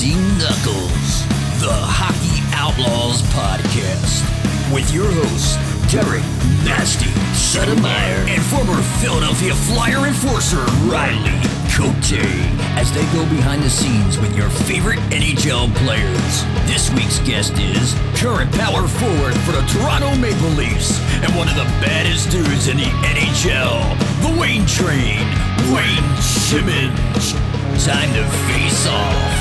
Nasty Knuckles, the Hockey Outlaws podcast, with your hosts, Derek Nasty Settlemyre and former Philadelphia Flyer enforcer Riley Cote, as they go behind the scenes with your favorite NHL players. This week's guest is current power forward for the Toronto Maple Leafs and one of the baddest dudes in the NHL, the Wayne Train, Wayne Simmonds. Time to face off.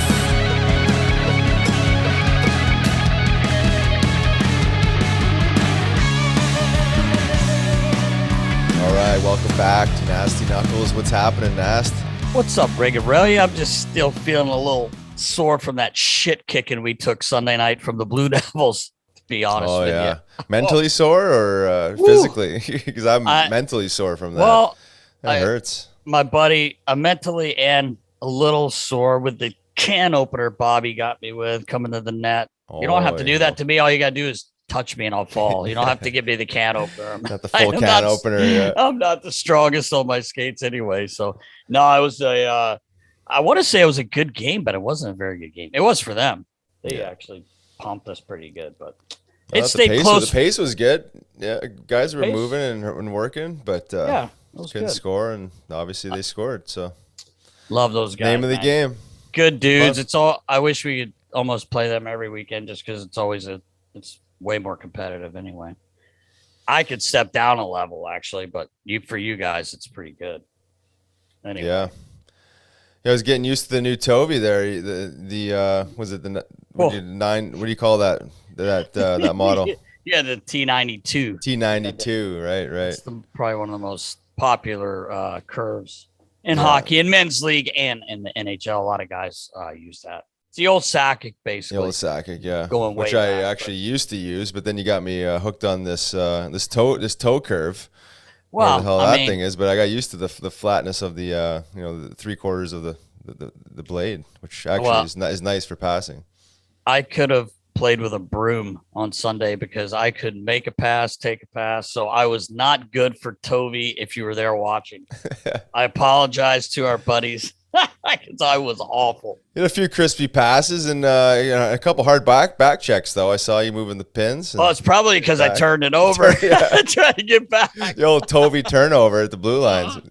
All right, welcome back to Nasty Knuckles. What's happening, Nast? What's up, Rigarelli? I'm just still feeling a little sore from that shit kicking we took Sunday night from the Blue Devils, to be honest with you. Mentally sore or physically? Because I'm mentally sore from that. Well, that hurts. My buddy, I'm mentally and a little sore with the can opener Bobby got me with coming to the net. You don't have to do that to me. All you got to do is touch me and I'll fall. You don't have to give me the can opener. Not the full can opener. Yeah. I'm not the strongest on my skates anyway. So no, I was I want to say it was a good game, but it wasn't a very good game. It was for them. They actually pumped us pretty good, but it stayed close. The pace was good. Yeah, guys were moving and working, but it was couldn't good. Score, and obviously they scored. So love those guys. Name of the game. Good dudes. It's all. I wish we could almost play them every weekend, just because it's way more competitive anyway. I could step down a level actually, but for you guys, it's pretty good. Anyway. Yeah, I was getting used to the new Tovey there. The was it the what do you call that that model? Yeah, the T92. T92, right. It's probably one of the most popular curves in hockey, in men's league, and in the NHL. A lot of guys use that. It's the old Sakic, basically. The old Sakic, yeah. Going way Which back, I actually used to use, but then you got me hooked on this toe curve. Well, the hell that thing is, but I got used to the flatness of the the 3/4 of the blade, which actually is nice for passing. I could have played with a broom on Sunday because I could make a pass, take a pass. So I was not good for Tovey if you were there watching. I apologize to our buddies. Because I was awful. You had a few crispy passes and a couple hard back checks, though. I saw you moving the pins. Well, it's probably because I turned it over. Trying to get back. The old Tovey turnover at the blue lines.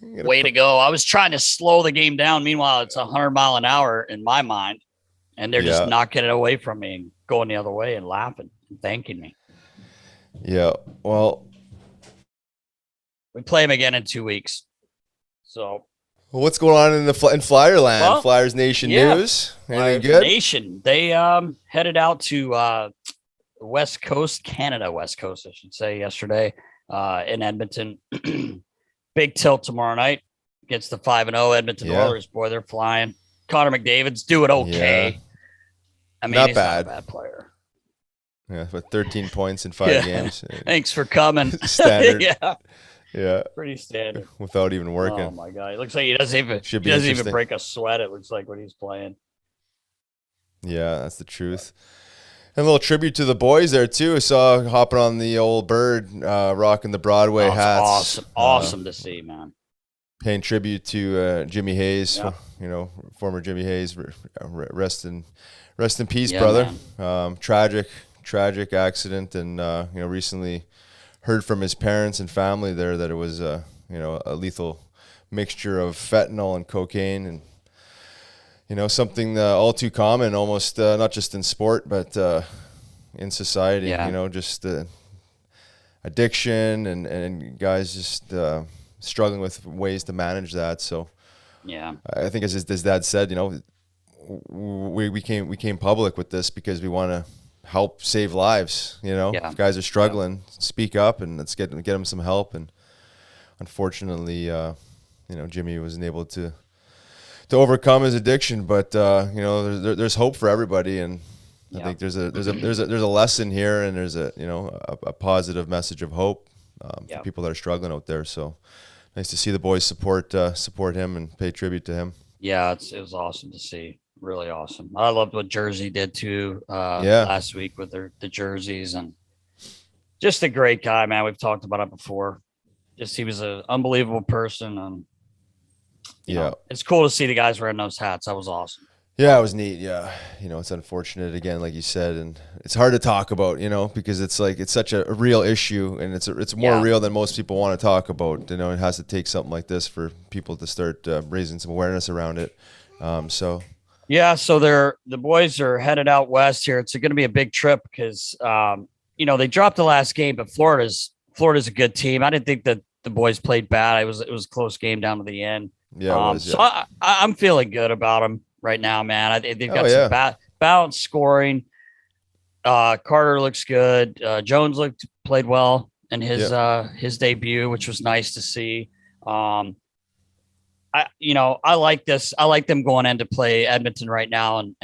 Way to go. I was trying to slow the game down. Meanwhile, it's 100 mile an hour in my mind. And they're just knocking it away from me and going the other way and laughing and thanking me. Yeah, well. We play them again in 2 weeks. So, what's going on in Flyer land? Well, Flyers Nation news? Anything good? Nation. They headed out to West Coast, Canada, West Coast, I should say, yesterday in Edmonton. Big tilt tomorrow night against the 5-0 Edmonton Oilers. Boy, they're flying. Connor McDavid's doing okay. Yeah. I mean, he's not a bad player. Yeah, but 13 points in 5 games. Thanks for coming. Standard. Yeah, pretty standard. Without even working. Oh my god, it looks like he doesn't even break a sweat. It looks like when he's playing. Yeah, that's the truth. And a little tribute to the boys there too. I saw hopping on the old bird, rocking the Broadway hats. Awesome to see, man. Paying tribute to Jimmy Hayes, former Jimmy Hayes. Rest in peace, brother. Tragic accident, and recently heard from his parents and family there that it was a lethal mixture of fentanyl and cocaine, and something all too common, almost not just in sport but in society. Just addiction and guys just struggling with ways to manage that. So I think as his dad said, we came public with this because we want to help save lives. If guys are struggling, speak up and let's get them some help. And unfortunately, Jimmy wasn't able to overcome his addiction, but there's hope for everybody, and I think there's a lesson here, and there's a positive message of hope for people that are struggling out there. So nice to see the boys support him and pay tribute to him. Yeah, it was awesome to see. Really awesome. I loved what Jersey did too last week with the jerseys, and just a great guy, man. We've talked about it before. Just he was an unbelievable person, and you know, it's cool to see the guys wearing those hats. That was awesome. Yeah, it was neat. Yeah. You know, it's unfortunate again, like you said, and it's hard to talk about, you know, because it's like, it's such a real issue, and it's more real than most people want to talk about. You know, it has to take something like this for people to start raising some awareness around it. So the boys are headed out west here. It's going to be a big trip because, you know, they dropped the last game, but Florida's a good team. I didn't think that the boys played bad. It was a close game down to the end. Yeah. So I'm feeling good about them right now, man. They've got some balanced scoring. Carter looks good. Jones played well in his debut, which was nice to see. I like this. I like them going in to play Edmonton right now, and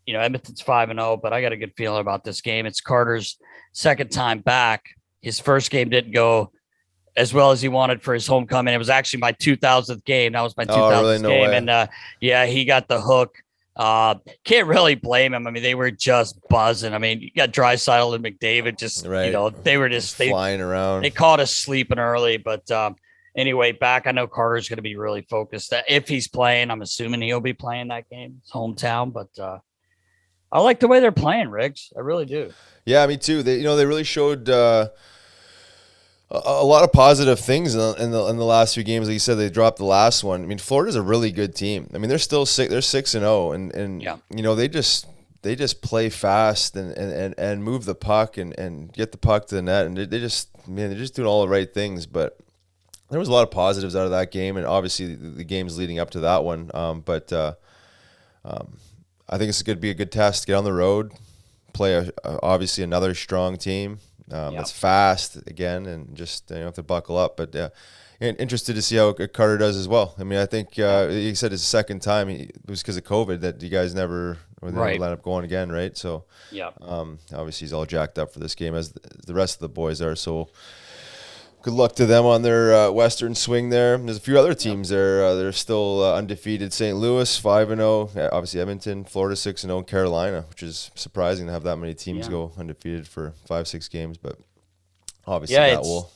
you know, Edmonton's 5-0, but I got a good feeling about this game. It's Carter's second time back. His first game didn't go as well as he wanted for his homecoming. It was actually my 2000th game. That was my 2000th game. Way. And he got the hook. Can't really blame him. I mean, they were just buzzing. I mean, you got Draisaitl and McDavid just, you know, they were just flying around. They caught us sleeping early, but anyway, back. I know Carter's going to be really focused. If he's playing, I'm assuming he'll be playing that game. It's hometown, but I like the way they're playing, Riggs. I really do. Yeah, me too. They really showed a lot of positive things in the last few games. Like you said, they dropped the last one. I mean, Florida's a really good team. I mean, they're still sick. They're 6-0, and you know, they just play fast and move the puck and get the puck to the net, and they're just doing all the right things. But there was a lot of positives out of that game, and obviously the games leading up to that one. But I think it's going to be a good test. Get on the road, play obviously another strong team. It's fast again, and just have to buckle up. But and interested to see how Carter does as well. I mean, I think he said it's the second time. It was because of COVID that you guys never line up going again, right? So obviously he's all jacked up for this game, as the rest of the boys are. So good luck to them on their Western swing there. There's a few other teams there. They're still undefeated. St. Louis 5-0. Obviously Edmonton, Florida 6-0, Carolina, which is surprising to have that many teams go undefeated for 5-6 games. But obviously that will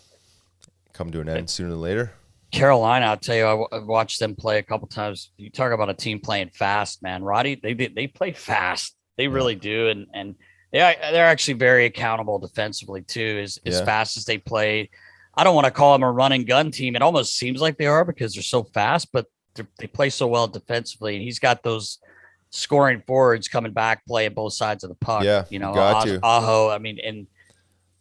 come to an end sooner than later. Carolina, I'll tell you, I've watched them play a couple times. You talk about a team playing fast, man. Roddy, they play fast. They really do, and they're actually very accountable defensively too. As fast as they play. I don't want to call them a run and gun team. It almost seems like they are because they're so fast, but they play so well defensively. And he's got those scoring forwards coming back, playing both sides of the puck. Yeah, you know, Aho. I mean, and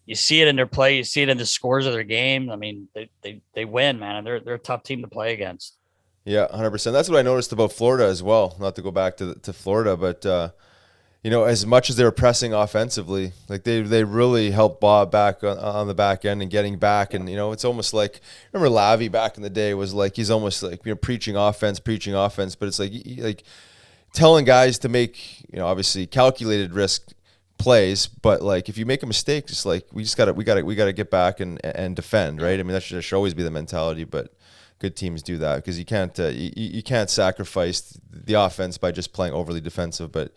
you see it in their play. You see it in the scores of their game. I mean, they win, man, and they're a tough team to play against. Yeah, 100%. That's what I noticed about Florida as well. Not to go back to Florida, but you know, as much as they were pressing offensively, like they really helped Bob back on the back end and getting back. And, you know, it's almost like, remember Lavi back in the day was like, he's almost like, you know, preaching offense, but it's like telling guys to make, you know, obviously calculated risk plays, but like if you make a mistake, just like we gotta get back and defend, right? I mean, that should always be the mentality, but good teams do that because you can't sacrifice the offense by just playing overly defensive, but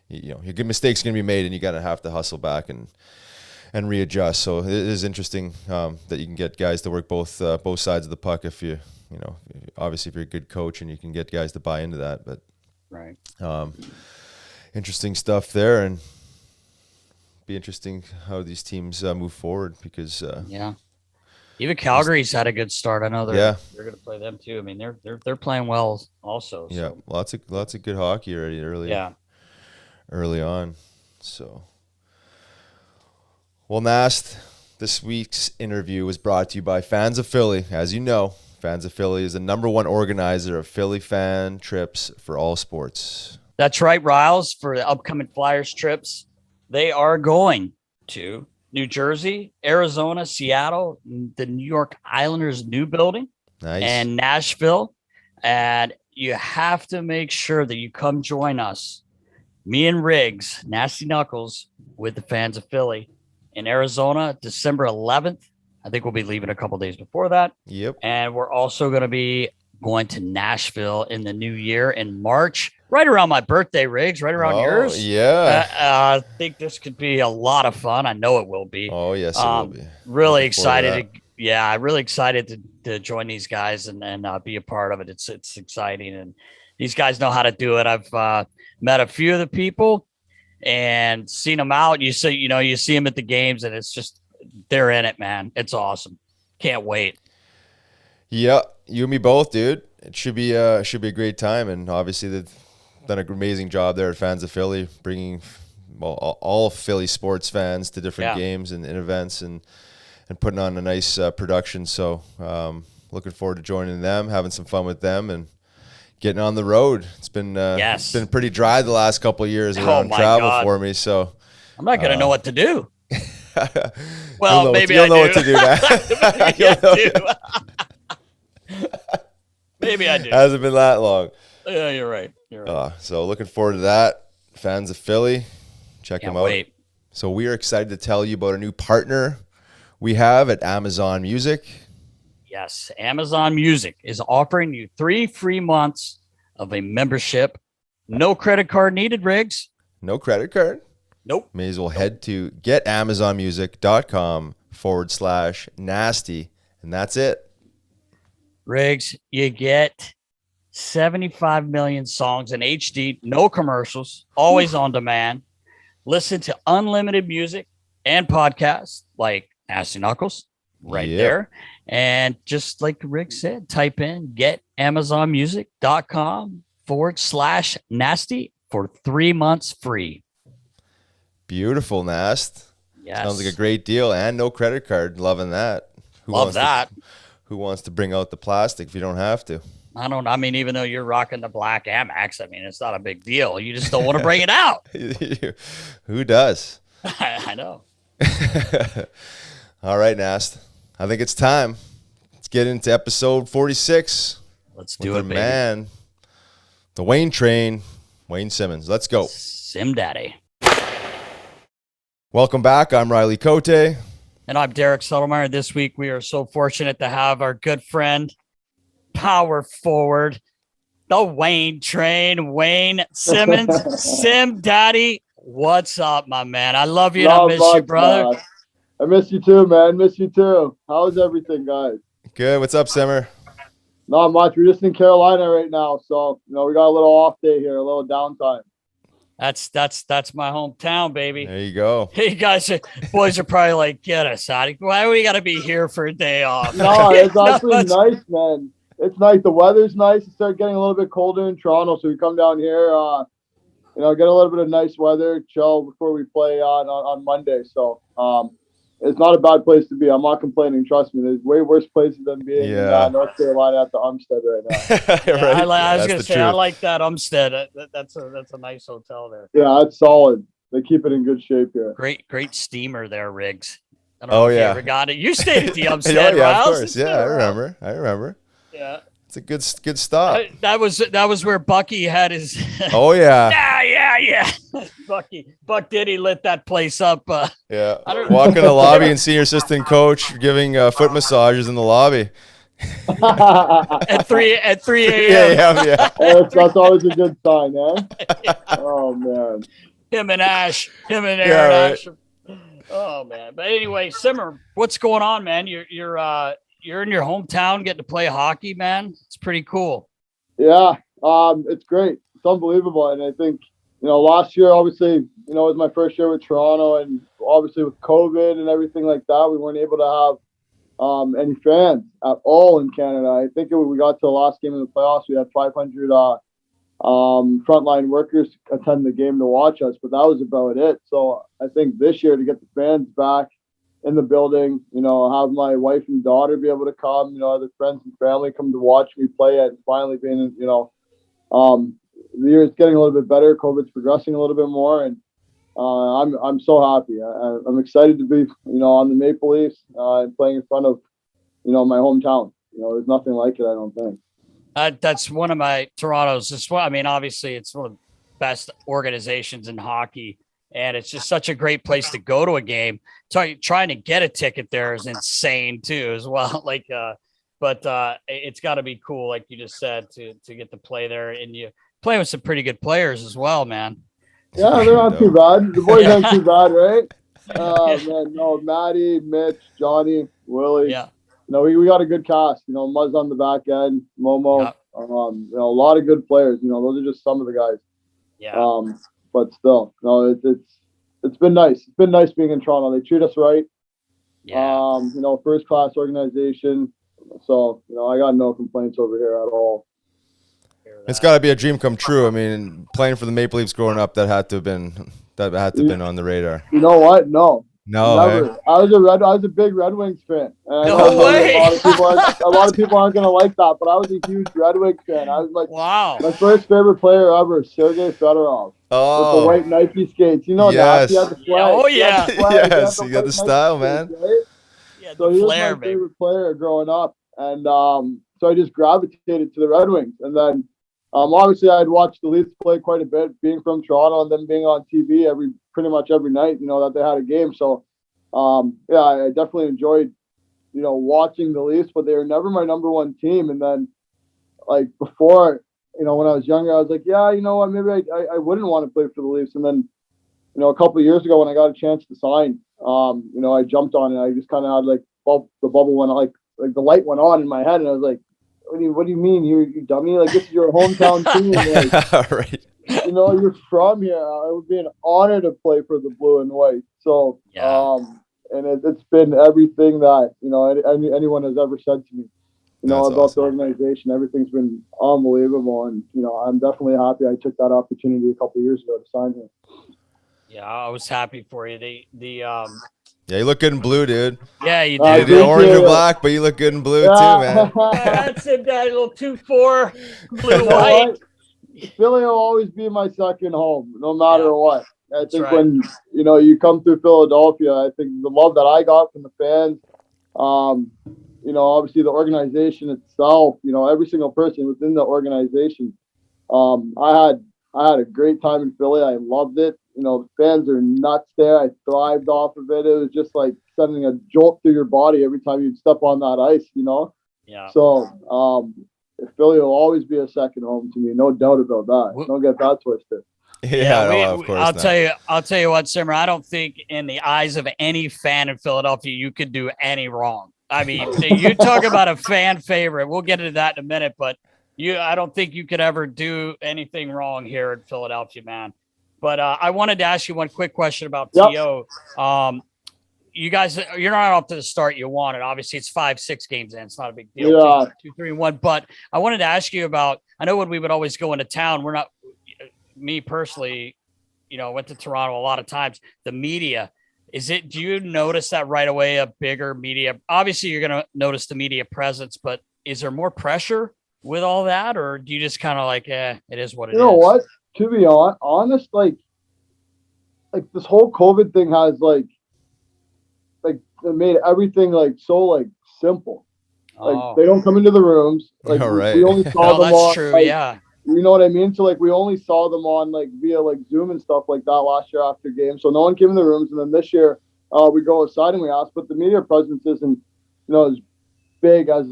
you know, your good mistakes are going to be made, and you got to have to hustle back and readjust. So it is interesting that you can get guys to work both sides of the puck if you know, obviously if you're a good coach and you can get guys to buy into that. But interesting stuff there, and be interesting how these teams move forward because even Calgary's had a good start. I know they're going to play them too. I mean, they're playing well also. So. Yeah, lots of good hockey already early on. So, well, Nast, this week's interview was brought to you by Fans of Philly. As you know, Fans of Philly is the #1 organizer of Philly fan trips for all sports. That's right, Riles. For the upcoming Flyers trips, they are going to New Jersey, Arizona, Seattle, the New York Islanders' new building, and Nashville. And you have to make sure that you come join us. Me and Riggs, Nasty Knuckles, with the Fans of Philly in Arizona, December 11th. I think we'll be leaving a couple days before that. Yep. And we're also going to be going to Nashville in the new year in March, right around my birthday, Riggs, right around yours. Yeah. I think this could be a lot of fun. I know it will be. Oh, yes, it will be. Really excited. Really excited to join these guys and be a part of it. It's exciting, and these guys know how to do it. I've met a few of the people and seen them out. You see them at the games, and it's just they're in it, man. It's awesome. Can't wait. Yeah, you and me both, dude. It should be a great time, and obviously they've done an amazing job there at Fans of Philly, bringing all Philly sports fans to different games and events, and putting on a nice production. So looking forward to joining them, having some fun with them, and getting on the road. It's been pretty dry the last couple of years around travel for me. So I'm not gonna know what to do. Well, maybe you'll know what to do, man. Maybe I do. Hasn't been that long. Yeah, you're right. So looking forward to that. Fans of Philly, check them out. Wait. So we are excited to tell you about a new partner we have at Amazon Music. Yes, Amazon Music is offering you 3 free months of a membership. No credit card needed, Riggs. No credit card? Nope. May as well head to getamazonmusic.com/nasty, and that's it. Riggs, you get 75 million songs in HD, no commercials, always on demand. Listen to unlimited music and podcasts like Nasty Knuckles there. And just like Rick said, type in getamazonmusic.com/nasty for 3 months free. Beautiful, Nast. Yes. Sounds like a great deal, and no credit card. Loving that. Who wants to bring out the plastic if you don't have to? I mean, even though you're rocking the black Amex, I mean, it's not a big deal. You just don't want to bring it out. Who does? I know. All right, Nast. I think it's time. Let's get into episode 46. Let's do it, baby. Man, the Wayne train, Wayne Simmonds. Let's go. Sim Daddy. Welcome back. I'm Riley Cote. And I'm Derek Settlemyre. This week, we are so fortunate to have our good friend, power forward, the Wayne train, Wayne Simmonds. Sim Daddy, what's up, my man? I love you and I miss you, brother. Man. I miss you too, man. Miss you too. How's everything, guys? Good. What's up, Simmer? Not much. We're just in Carolina right now, so we got a little off day here, a little downtime. That's my hometown, baby. There you go. Hey, guys, boys are probably like, get us out of here. Why do we got to be here for a day off? No, it's actually nice, man. It's nice. The weather's nice. It started getting a little bit colder in Toronto, so we come down here, get a little bit of nice weather, chill before we play on Monday. So it's not a bad place to be. I'm not complaining. Trust me. There's way worse places than being in North Carolina at the Umstead right now. Right. I was going to say, I like that Umstead. That's a nice hotel there. Yeah, it's solid. They keep it in good shape here. Great steamer there, Riggs. I don't know if you ever got it. You stayed at the Umstead, yeah, of course. Yeah, I remember. Yeah. It's a good stop. That was where Bucky had his. Oh yeah. Yeah. Buck Diddy lit that place up. Yeah. Walking the lobby and senior assistant coach giving foot massages in the lobby. at 3 a.m. Yeah. That's always a good sign, eh? Oh man. Him and Aaron Ash. Oh man. But anyway, Simmer, what's going on, man? You're in your hometown getting to play hockey, man. It's pretty cool. Yeah, it's great. It's unbelievable. And I think, last year, obviously, it was my first year with Toronto, and obviously with COVID and everything like that, we weren't able to have any fans at all in Canada. I think we got to the last game of the playoffs, we had 500 frontline workers attend the game to watch us, but that was about it. So I think this year, to get the fans back in the building, have my wife and daughter be able to come, other friends and family come to watch me play, and finally being, the year is getting a little bit better. COVID's progressing a little bit more, and I'm so happy. I'm excited to be, on the Maple Leafs and playing in front of, my hometown. There's nothing like it, I don't think. That's one of my Toronto's as well. I mean, obviously, it's one of the best organizations in hockey. And it's just such a great place to go to a game. Trying to get a ticket there is insane too, as well. But it's got to be cool, like you just said, to get to play there, and you play with some pretty good players as well, man. Yeah, they're not too bad. The boys aren't too bad, right? Man, no, Maddie, Mitch, Johnny, Willie. Yeah. we got a good cast. Muzz on the back end, Momo. Yep. A lot of good players. Those are just some of the guys. Yeah. But still, no, it's been nice. It's been nice being in Toronto. They treat us right. Yeah. First class organization. So, I got no complaints over here at all. It's got to be a dream come true. I mean, playing for the Maple Leafs growing up, that had to have been on the radar. You know what? No, never. Eh? I was a big Red Wings fan. No way. A lot of people aren't gonna like that, but I was a huge Red Wings fan. I was like, wow. My first favorite player ever, Sergei Fedorov. Oh, with the white Nike skates. Yes. He had the flag. Oh yeah. Yes, you got the style, man. Skates, right? Yeah, So he was my flair, favorite player growing up, and so I just gravitated to the Red Wings. And then obviously I'd watch the Leafs play quite a bit, being from Toronto and then being on TV pretty much every night, that they had a game. So I definitely enjoyed, watching the Leafs, but they were never my number one team. And then like before, when I was younger, I was like, yeah, you know what, maybe I wouldn't want to play for the Leafs. And then, a couple of years ago when I got a chance to sign, I jumped on it. I just kind of had like the bubble went like the light went on in my head, and I was like, what do you mean, you dummy? Like, this is your hometown team. Like, right. You're from here. It would be an honor to play for the blue and white. So, and it's been everything that anyone has ever said to me. About awesome. the organization. Everything's been unbelievable, and I'm definitely happy I took that opportunity a couple of years ago to sign here. Yeah, I was happy for you. Yeah, you look good in blue, dude. Yeah, you You did. did orange and black, but you look good in blue too, man. That's it, that little 2-4 blue white. Philly will always be my second home, no matter what. I think right. when you come through Philadelphia, I think the love that I got from the fans, obviously the organization itself, every single person within the organization. I had a great time in Philly. I loved it. The fans are nuts there. I thrived off of it. It was just like sending a jolt through your body every time you'd step on that ice, Yeah. So Philly will always be a second home to me, no doubt about that. Don't get that twisted. Of course. I'll tell you what, Simmer. I don't think in the eyes of any fan in Philadelphia you could do any wrong. I mean, you talk about a fan favorite. We'll get into that in a minute, but I don't think you could ever do anything wrong here in Philadelphia, man. But I wanted to ask you one quick question about TO. You guys, you're not off to the start you wanted. Obviously, it's 5-6 games in. It's not a big deal. Yeah. 2-3-1. But I wanted to ask you about, I know when we would always go into town, me personally, went to Toronto a lot of times. The media, do you notice that right away, a bigger media? Obviously, you're going to notice the media presence, but is there more pressure with all that? Or do you just kind of like, it is what it is? You know what? To be honest, like this whole COVID thing has like it made everything like so like simple. Like they don't come into the rooms. Like we only saw them on. True. Like, yeah. You know what I mean? So like we only saw them on like via like Zoom and stuff like that last year after games. So no one came in the rooms. And then this year we go outside and we ask, but the media presence isn't as big as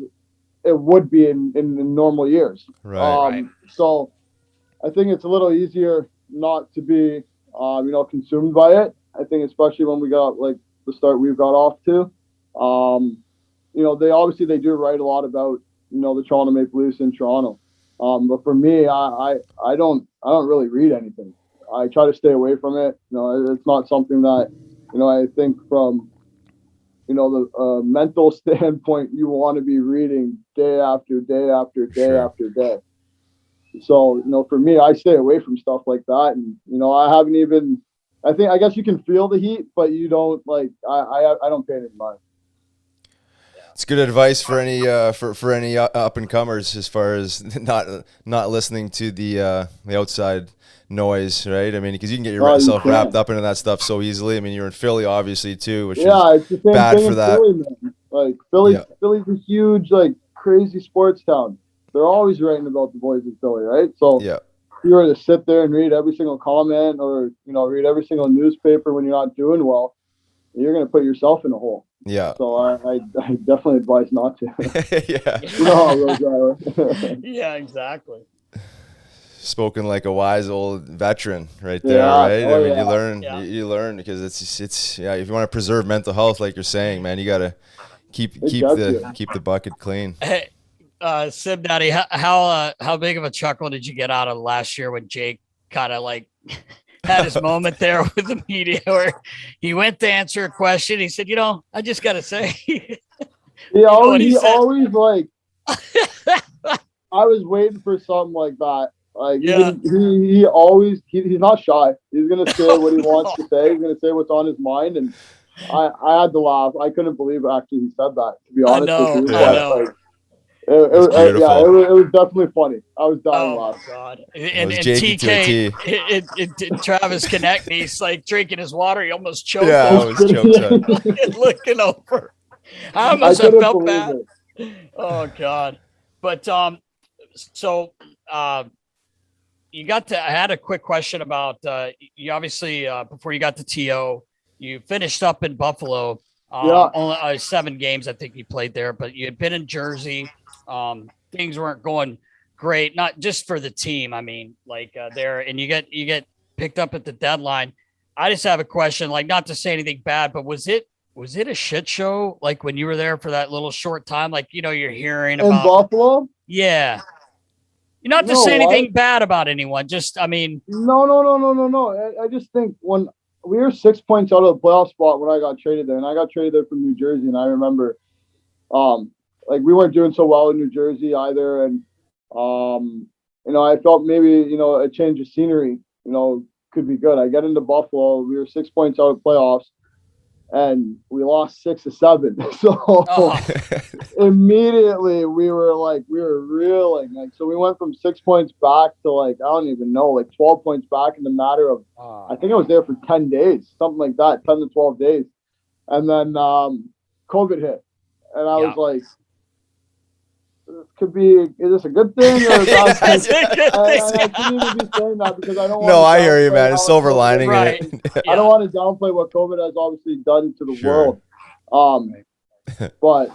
it would be in normal years. Right. So I think it's a little easier not to be, consumed by it. I think especially when we got like the start we've got off to, they do write a lot about, the Toronto Maple Leafs in Toronto. But for me, I don't really read anything. I try to stay away from it. It's not something that, I think from, the mental standpoint, you want to be reading day after day after day after day. So, for me, I stay away from stuff like that. And, I guess you can feel the heat, but you don't I don't pay any mind. It's good advice for any for any up and comers as far as not listening to the outside noise, right? I mean, because you can get yourself wrapped up into that stuff so easily. I mean, you're in Philly, obviously, too, which is it's the same bad thing for in that. Philly, man. Like Philly's a huge, crazy sports town. They're always writing about the boys in Philly, right? So if you were to sit there and read every single comment or read every single newspaper when you're not doing well, you're going to put yourself in a hole. Yeah. So I definitely advise not to. Yeah. You know how it goes, right? Yeah, exactly. Spoken like a wise old veteran right there, right? Oh, I mean, you learn because it's if you want to preserve mental health, like you're saying, man, you gotta keep the bucket clean. Hey, Sim Daddy, how big of a chuckle did you get out of last year when Jake kind of like had his moment there with the media where he went to answer a question? He said, I just got to say. he always like, I was waiting for something like that. Like, he always, he's not shy. He's going to say what he wants to say. He's going to say what's on his mind. And I had to laugh. I couldn't believe actually he said that, to be honest with you. I know. Like, it was definitely funny. I was dying laughing. Oh God! And TK, Travis Konechny's like drinking his water. He almost choked. Yeah, I was choked. Looking over. I almost felt bad. Oh God! But so you got to. I had a quick question about you. Obviously, before you got to TO, you finished up in Buffalo. Only 7 games I think you played there, but you had been in Jersey. Things weren't going great, not just for the team. I mean, like there, and you get picked up at the deadline. I just have a question, like not to say anything bad, but was it a shit show? Like when you were there for that little short time, like you're hearing about in Buffalo. Yeah, not to say anything bad about anyone. Just I mean, no. I just think when we were 6 points out of the playoff spot when I got traded there, and I got traded there from New Jersey, and I remember, like we weren't doing so well in New Jersey either, and I felt maybe a change of scenery, could be good. I get into Buffalo, we were 6 points out of playoffs, and we lost 6 of 7. So immediately we were reeling. Like, so we went from 6 points back to like, I don't even know, like 12 points back in the matter of, I think I was there for 10 days, something like that, 10 to 12 days. And then COVID hit. And I was like, is this a good thing or a bad thing? I shouldn't even be saying that because I don't want I hear you, man. It's silver lining. Right. I don't want to downplay what COVID has obviously done to the world. But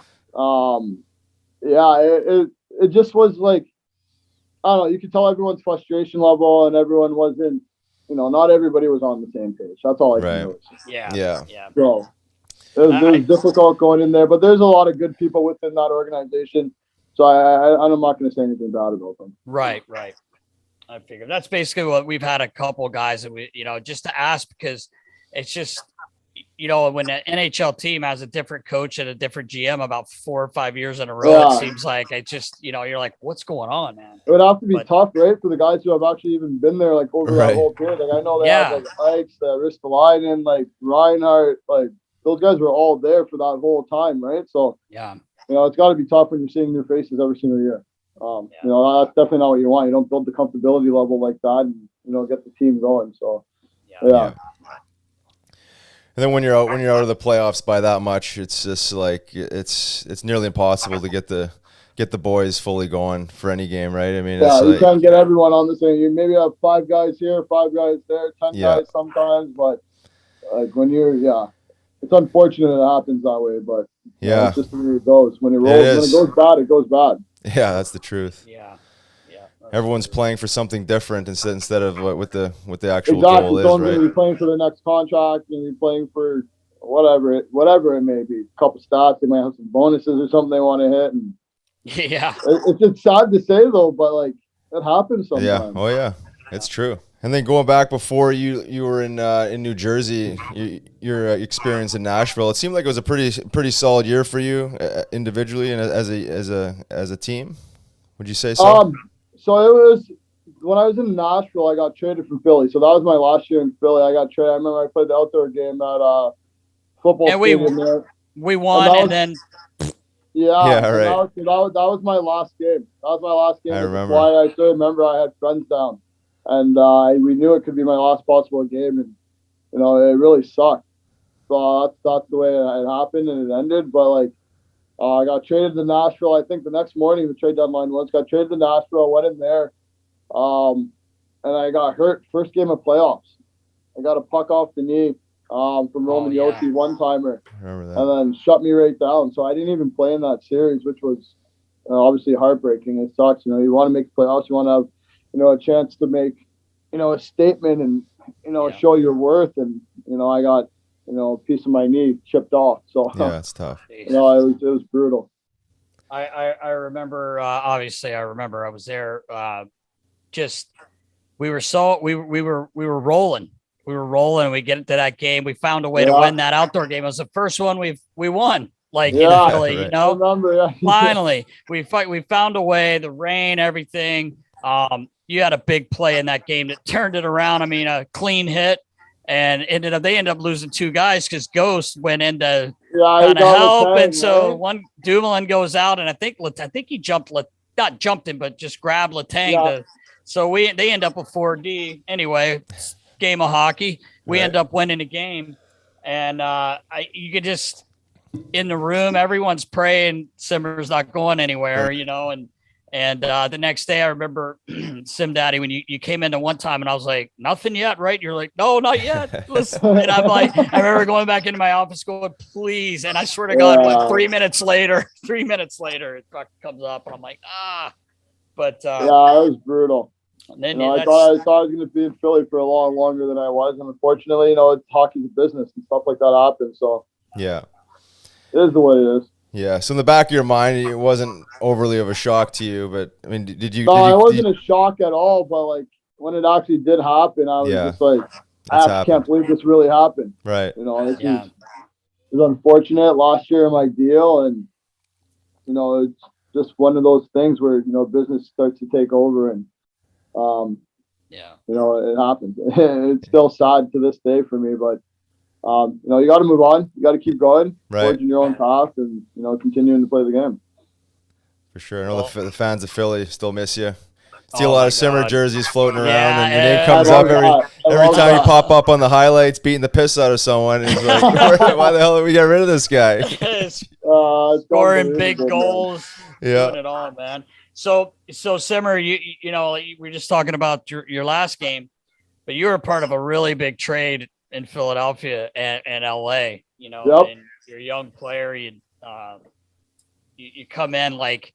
it just was like, I don't know, you could tell everyone's frustration level and everyone wasn't, not everybody was on the same page. That's all I can notice. Yeah. So it was difficult going in there, but there's a lot of good people within that organization. So I'm not going to say anything bad about them. Right. I figured that's basically what we've had a couple guys that we, just to ask, because it's just, when an NHL team has a different coach and a different GM about 4 or 5 years in a row, it seems like it just, you're like, what's going on, man? It would have to be tough, right? For the guys who have actually even been there, like over that whole period. Like I know they have like Ikes, Ristolainen, like Reinhardt, like those guys were all there for that whole time, right? So it's got to be tough when you're seeing new faces every single year. That's definitely not what you want. You don't build the comfortability level like that and, get the team going. So, yeah. And then when you're out of the playoffs by that much, it's just like it's nearly impossible to get the boys fully going for any game, right? I mean, you can't get everyone on the same. You maybe have 5 guys here, 5 guys there, 10 guys sometimes, but like when it's unfortunate it happens that way, but it's just the way it goes. When it rolls, when it goes bad, it goes bad. Yeah, that's the truth. Yeah. Everyone's playing for something different instead of what the actual goal is, right? You're playing for the next contract, and you're playing for whatever it may be. A couple stats, they might have some bonuses or something they want to hit, and it's sad to say though, but like it happens sometimes. It's true. And then going back before you were in New Jersey, your experience in Nashville, it seemed like it was a pretty solid year for you individually and as a team. Would you say so? So it was when I was in Nashville, I got traded from Philly. So that was my last year in Philly. I got traded. I remember I played the outdoor game at football stadium there. We won, and then right. That was my last game. That was my last game. I remember. I still remember I had friends down. And we knew it could be my last possible game, and it really sucked. So that's the way it happened, and it ended. But like, I got traded to Nashville. I think the next morning the trade deadline was. Got traded to Nashville. Went in there, and I got hurt first game of playoffs. I got a puck off the knee from Roman Yossi, one-timer, and then shut me right down. So I didn't even play in that series, which was obviously heartbreaking. It sucks. You want to make playoffs. You want to have a chance to make, a statement and, show your worth. And, I got, a piece of my knee chipped off. So yeah, it's tough. it was brutal. I remember, obviously I remember I was there. We were rolling. We were rolling. We get into that game. We found a way to win that outdoor game. It was the first one we won. Like in Philly, right. I remember, finally we found a way, the rain, everything. You had a big play in that game that turned it around. I mean, a clean hit, and they ended up losing 2 guys because Ghost went in to kind of help. And so one Dumoulin goes out, and I think he not jumped him, but just grabbed Letang. So they end up with 4D anyway. Game of hockey. We end up winning a game, and you could just in the room, everyone's praying Simmer's not going anywhere, and the next day I remember Sim Daddy, when you came in the one time and I was like, nothing yet, right? You're like, no, not yet. Listen. And I'm like, I remember going back into my office going, please. And I swear to God, like 3 minutes later, it comes up and I'm like, but it was brutal. And then I thought I was going to be in Philly for a lot longer than I was. And unfortunately, it's hockey's a business and stuff like that happens. So yeah. It is the way it is. Yeah. So in the back of your mind, it wasn't overly of a shock to you, but I mean, it wasn't a shock at all. But like when it actually did happen, I was just like, I can't believe this really happened. Right. It was unfortunate. Last year in my deal, and it's just one of those things where business starts to take over, and it happens. It's still sad to this day for me, but. You got to move on. You got to keep going, forging your own path, and continuing to play the game. For sure. I know the fans of Philly still miss you. See a lot of Simmer jerseys floating around, and your name comes up every time you pop up on the highlights, beating the piss out of someone. And it's like, why the hell did we get rid of this guy? Scoring big goals, doing it all, man. So Simmer, you we're just talking about your last game, but you were a part of a really big trade in Philadelphia and LA, and you're a young player. You come in like,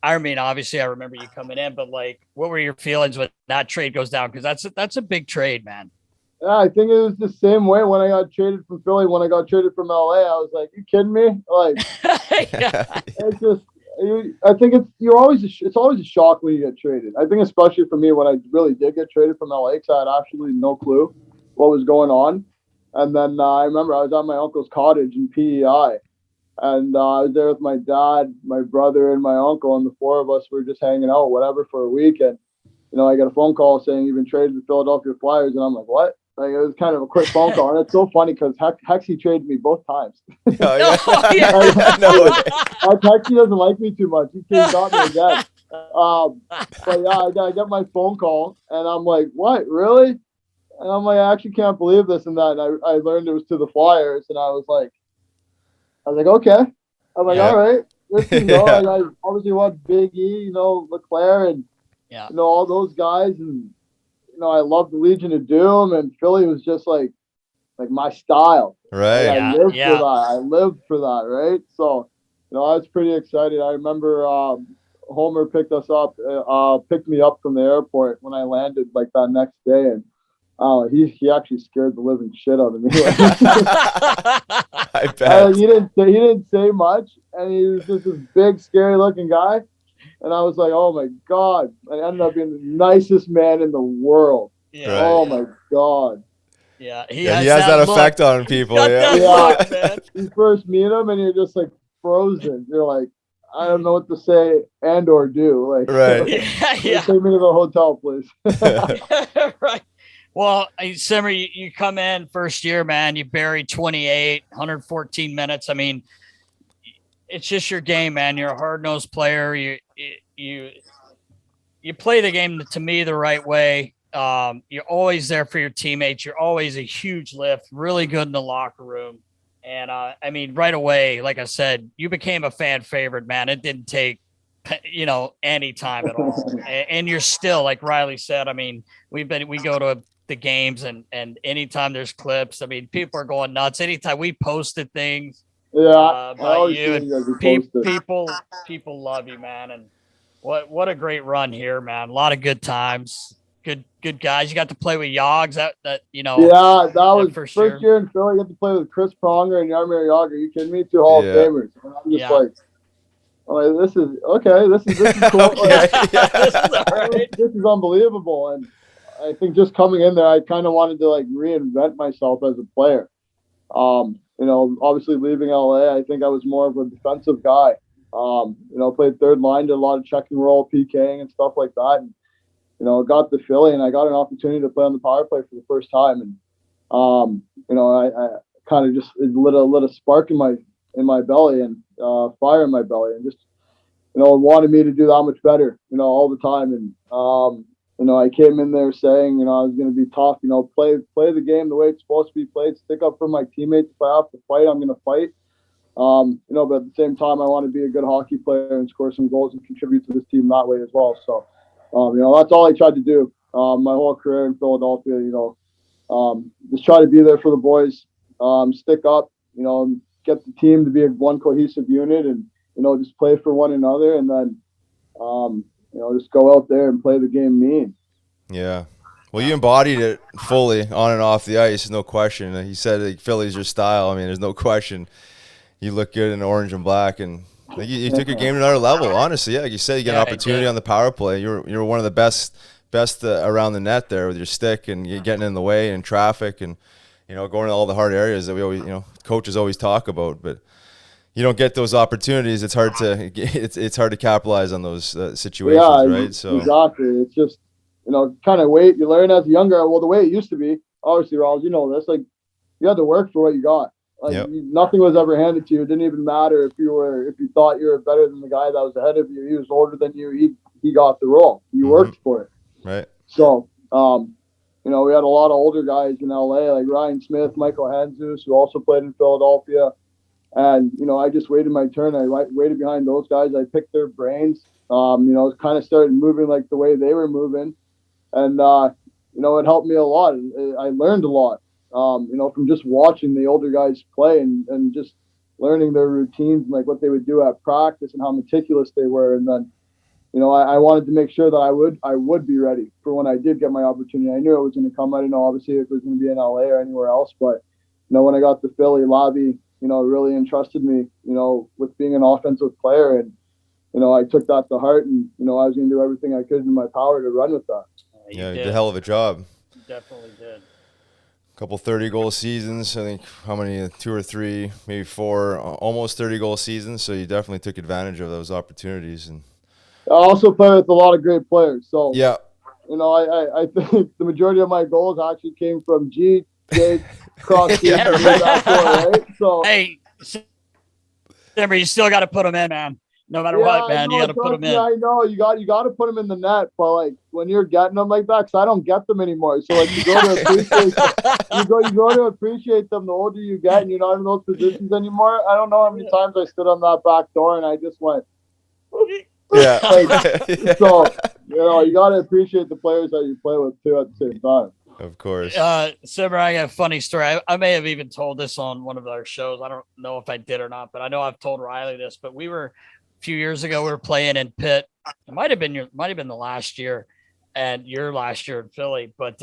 I mean, obviously I remember you coming in, but like, what were your feelings when that trade goes down? Cause that's a big trade, man. Yeah, I think it was the same way when I got traded from Philly. When I got traded from LA, I was like, you kidding me? Like, it's just, I think it's always a shock when you get traded. I think especially for me, when I really did get traded from LA, cause I had absolutely no clue what was going on. And then I remember I was at my uncle's cottage in PEI, and I was there with my dad, my brother, and my uncle, and the 4 of us were just hanging out, whatever, for a week. And I got a phone call saying you've been traded to Philadelphia Flyers, and I'm like, what? Like, it was kind of a quick phone call, and it's so funny because Hexy traded me both times. Hexy doesn't like me too much. He came got me again. But yeah, I got my phone call, and I'm like, what, really? And I'm like, I actually can't believe this and that. And I learned it was to the Flyers, and I was like, okay. I'm like, all right. I obviously watched Big E, LeClaire, and all those guys, and I love the Legion of Doom, and Philly was just like my style. Right. I lived for that. I lived for that. Right. So, I was pretty excited. I remember Homer picked me up from the airport when I landed like that next day, and he actually scared the living shit out of me. I bet. He didn't say much, and he was just this big, scary looking guy. And I was like, oh my God. I ended up being the nicest man in the world. Yeah. Oh my God. Yeah. He has that effect on people. Look, man. You first meet him and you're just like frozen. You're like, I don't know what to say and or do. Like, right. Take me to the hotel, please. Right. Well, Simmer, you come in first year, man. You buried 28, 114 minutes. I mean, it's just your game, man. You're a hard-nosed player. You play the game, to me, the right way. You're always there for your teammates. You're always a huge lift, really good in the locker room. And, I mean, right away, like I said, you became a fan favorite, man. It didn't take, any time at all. And you're still, like Riley said, I mean, we go to the games and anytime there's clips, I mean, people are going nuts. Anytime we posted things about you, and people love you, man. And what a great run here, man. A lot of good times. good guys. You got to play with Yogs. That Yeah, that was first year in Philly. I got to play with Chris Pronger and Jaromir Jagr. Are you kidding me? 2 Hall of Famers. And I'm just this is okay. This is cool. Okay, this is all right. This is unbelievable. And I think just coming in there, I kind of wanted to reinvent myself as a player. Obviously leaving LA, I think I was more of a defensive guy. Played third line, did a lot of check and roll, PKing and stuff like that. And, got to Philly and I got an opportunity to play on the power play for the first time. And, I kind of just lit a spark in my belly and fire in my belly and just, wanted me to do that much better, all the time. And, I came in there saying, I was going to be tough, play the game the way it's supposed to be played, stick up for my teammates. If I have to fight, I'm going to fight. But at the same time, I want to be a good hockey player and score some goals and contribute to this team that way as well. So, that's all I tried to do my whole career in Philadelphia, just try to be there for the boys, stick up, get the team to be one cohesive unit and, just play for one another and then, just go out there and play the game mean. Yeah. Well, you embodied it fully on and off the ice, no question. He said Philly's your style. I mean, there's no question. You look good in orange and black, and you took your game to another level. Honestly, like you said, you get an opportunity on the power play. You're one of the best around the net there with your stick, and you're getting in the way and traffic, and going to all the hard areas that we always coaches always talk about. But you don't get those opportunities. It's hard to capitalize on those situations, right? So exactly, it's just kind of wait. You learn as a younger. Well, the way it used to be, obviously, Rawls, this you had to work for what you got. Nothing was ever handed to you. It didn't even matter if you thought you were better than the guy that was ahead of you. He was older than you. He got the role. You worked for it. Right. So, we had a lot of older guys in LA, like Ryan Smith, Michael Hanzus, who also played in Philadelphia. And, I just waited my turn. I waited behind those guys. I picked their brains, kind of started moving like the way they were moving. And, it helped me a lot. I learned a lot. From just watching the older guys play and just learning their routines and what they would do at practice and how meticulous they were. And then, I wanted to make sure that I would be ready for when I did get my opportunity. I knew it was going to come. I didn't know obviously if it was going to be in LA or anywhere else, but when I got to Philly, Labby, really entrusted me, with being an offensive player. And, I took that to heart and, I was going to do everything I could in my power to run with that. Yeah, you did a hell of a job. You definitely did. Couple 30-goal seasons. I think how many? 2 or 3, maybe 4, almost 30-goal seasons. So you definitely took advantage of those opportunities. And I also play with a lot of great players. So yeah, I think the majority of my goals actually came from G, Jake, Cross, right? So hey, remember you still got to put them in, man. No matter what, man, you got to put them in. I know you got to put them in the net, but when you're getting them like that, because I don't get them anymore. So you go to appreciate you go to appreciate them. The older you get, and you're not in those positions anymore. I don't know how many times I stood on that back door and I just went. Yeah. So you got to appreciate the players that you play with too at the same time. Of course. Simmer, I got a funny story. I may have even told this on one of our shows. I don't know if I did or not, but I know I've told Riley this. But a few years ago, we were playing in Pitt. It might have been the last year, and your last year in Philly. But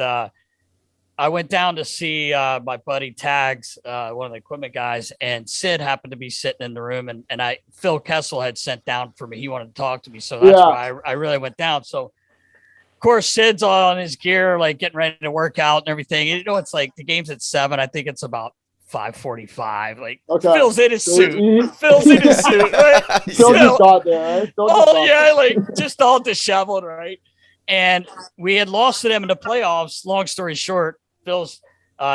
I went down to see my buddy Tags, one of the equipment guys, and Sid happened to be sitting in the room, and Phil Kessel had sent down for me. He wanted to talk to me, so that's why I really went down. So, of course, Sid's on his gear, getting ready to work out and everything. It's the game's at 7. I think it's about 5:45. Phil's in his suit. Phil's in his suit. Right? Phil just got there, right? Just all disheveled, right? And we had lost to them in the playoffs. Long story short, Phil's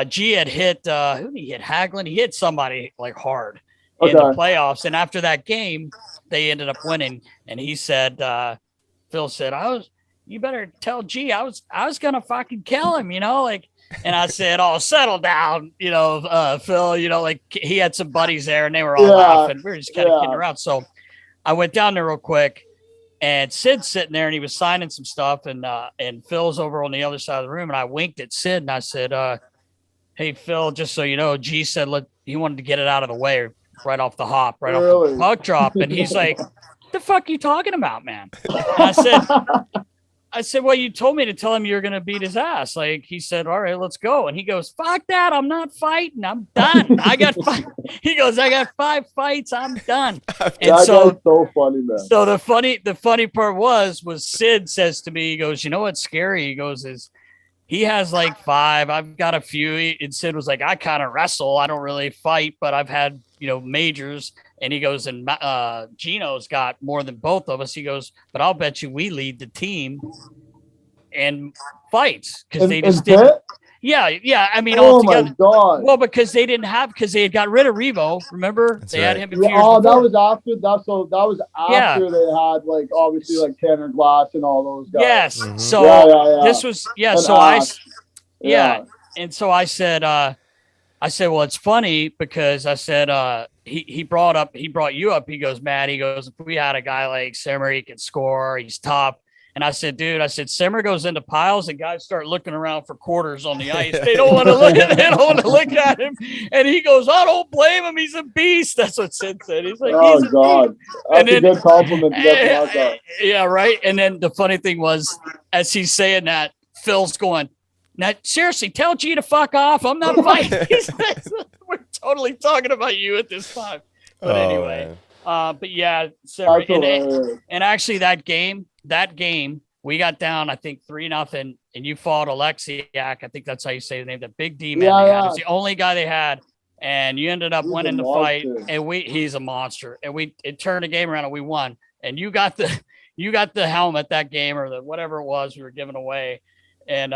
G had hit who did he hit? Hagelin. He hit somebody hard in the playoffs. And after that game, they ended up winning. And he said, Phil said, you better tell G I was gonna fucking kill him, and I said, oh, settle down, Phil, he had some buddies there and they were all laughing. We were just kind of kidding around. So I went down there real quick and Sid's sitting there and he was signing some stuff and Phil's over on the other side of the room and I winked at Sid and I said, hey, Phil, just so you know, G said he wanted to get it out of the way right off the hop, off the puck drop. And he's like, what the fuck are you talking about, man? And I said, well, you told me to tell him you're going to beat his ass. Like, he said, all right, let's go. And he goes, fuck that. I'm not fighting. I'm done. I got 5. He goes, I got 5 fights. I'm done. And so funny, man. So the funny part was Sid says to me, he goes, you know what's scary? He goes, is he has like 5. I've got a few. And Sid was like, I kind of wrestle. I don't really fight, but I've had, majors. And he goes, and Gino's got more than both of us. He goes, but I'll bet you we lead the team in fights because they just didn't. Yeah. I mean, oh altogether. My God. Well, because they had got rid of Revo. Remember, That's they right. had him. That was after that. So that was after they had like obviously like Tanner Glass and all those guys. Yes. Mm-hmm. So this was And so Ash. and so I said, well, it's funny because I said, he brought you up. He goes, Matt, he goes, if we had a guy like Simmer, he can score, he's tough. And I said, dude, Simmer goes into piles and guys start looking around for quarters on the ice. They don't want to look at him. And he goes, I don't blame him. He's a beast. That's what Sid said. He's like, oh God, that's a good compliment to get from that. Yeah, right. And then the funny thing was, as he's saying that, Phil's going, now, seriously, tell G to fuck off. I'm not fighting. We're totally talking about you at this time. But anyway, but yeah, Simmer, and actually that game, we got down, I think 3-0, and you fought Alexiak. I think that's how you say the name. The big D man they had. It was the only guy they had, and you ended up winning the fight. And he's a monster. And it turned the game around, and we won. And you got the helmet that game, or the whatever it was we were giving away, and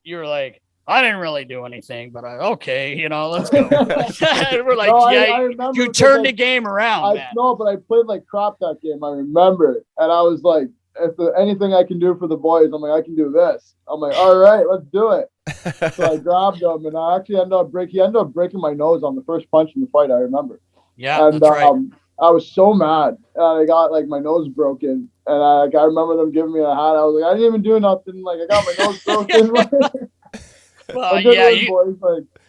you were like, I didn't really do anything, but okay, let's go. We're like, I you turned the game around, man. No, but I played like crap that game. I remember it. And I was like, if there's anything I can do for the boys, I'm like, I can do this. I'm like, all right, let's do it. So I grabbed him, and I actually ended up breaking my nose on the first punch in the fight, I remember. Yeah, and, that's right. I was so mad. And I got like my nose broken. And I remember them giving me a hat. I was like, I didn't even do nothing. Like, I got my nose broken. Well, yeah,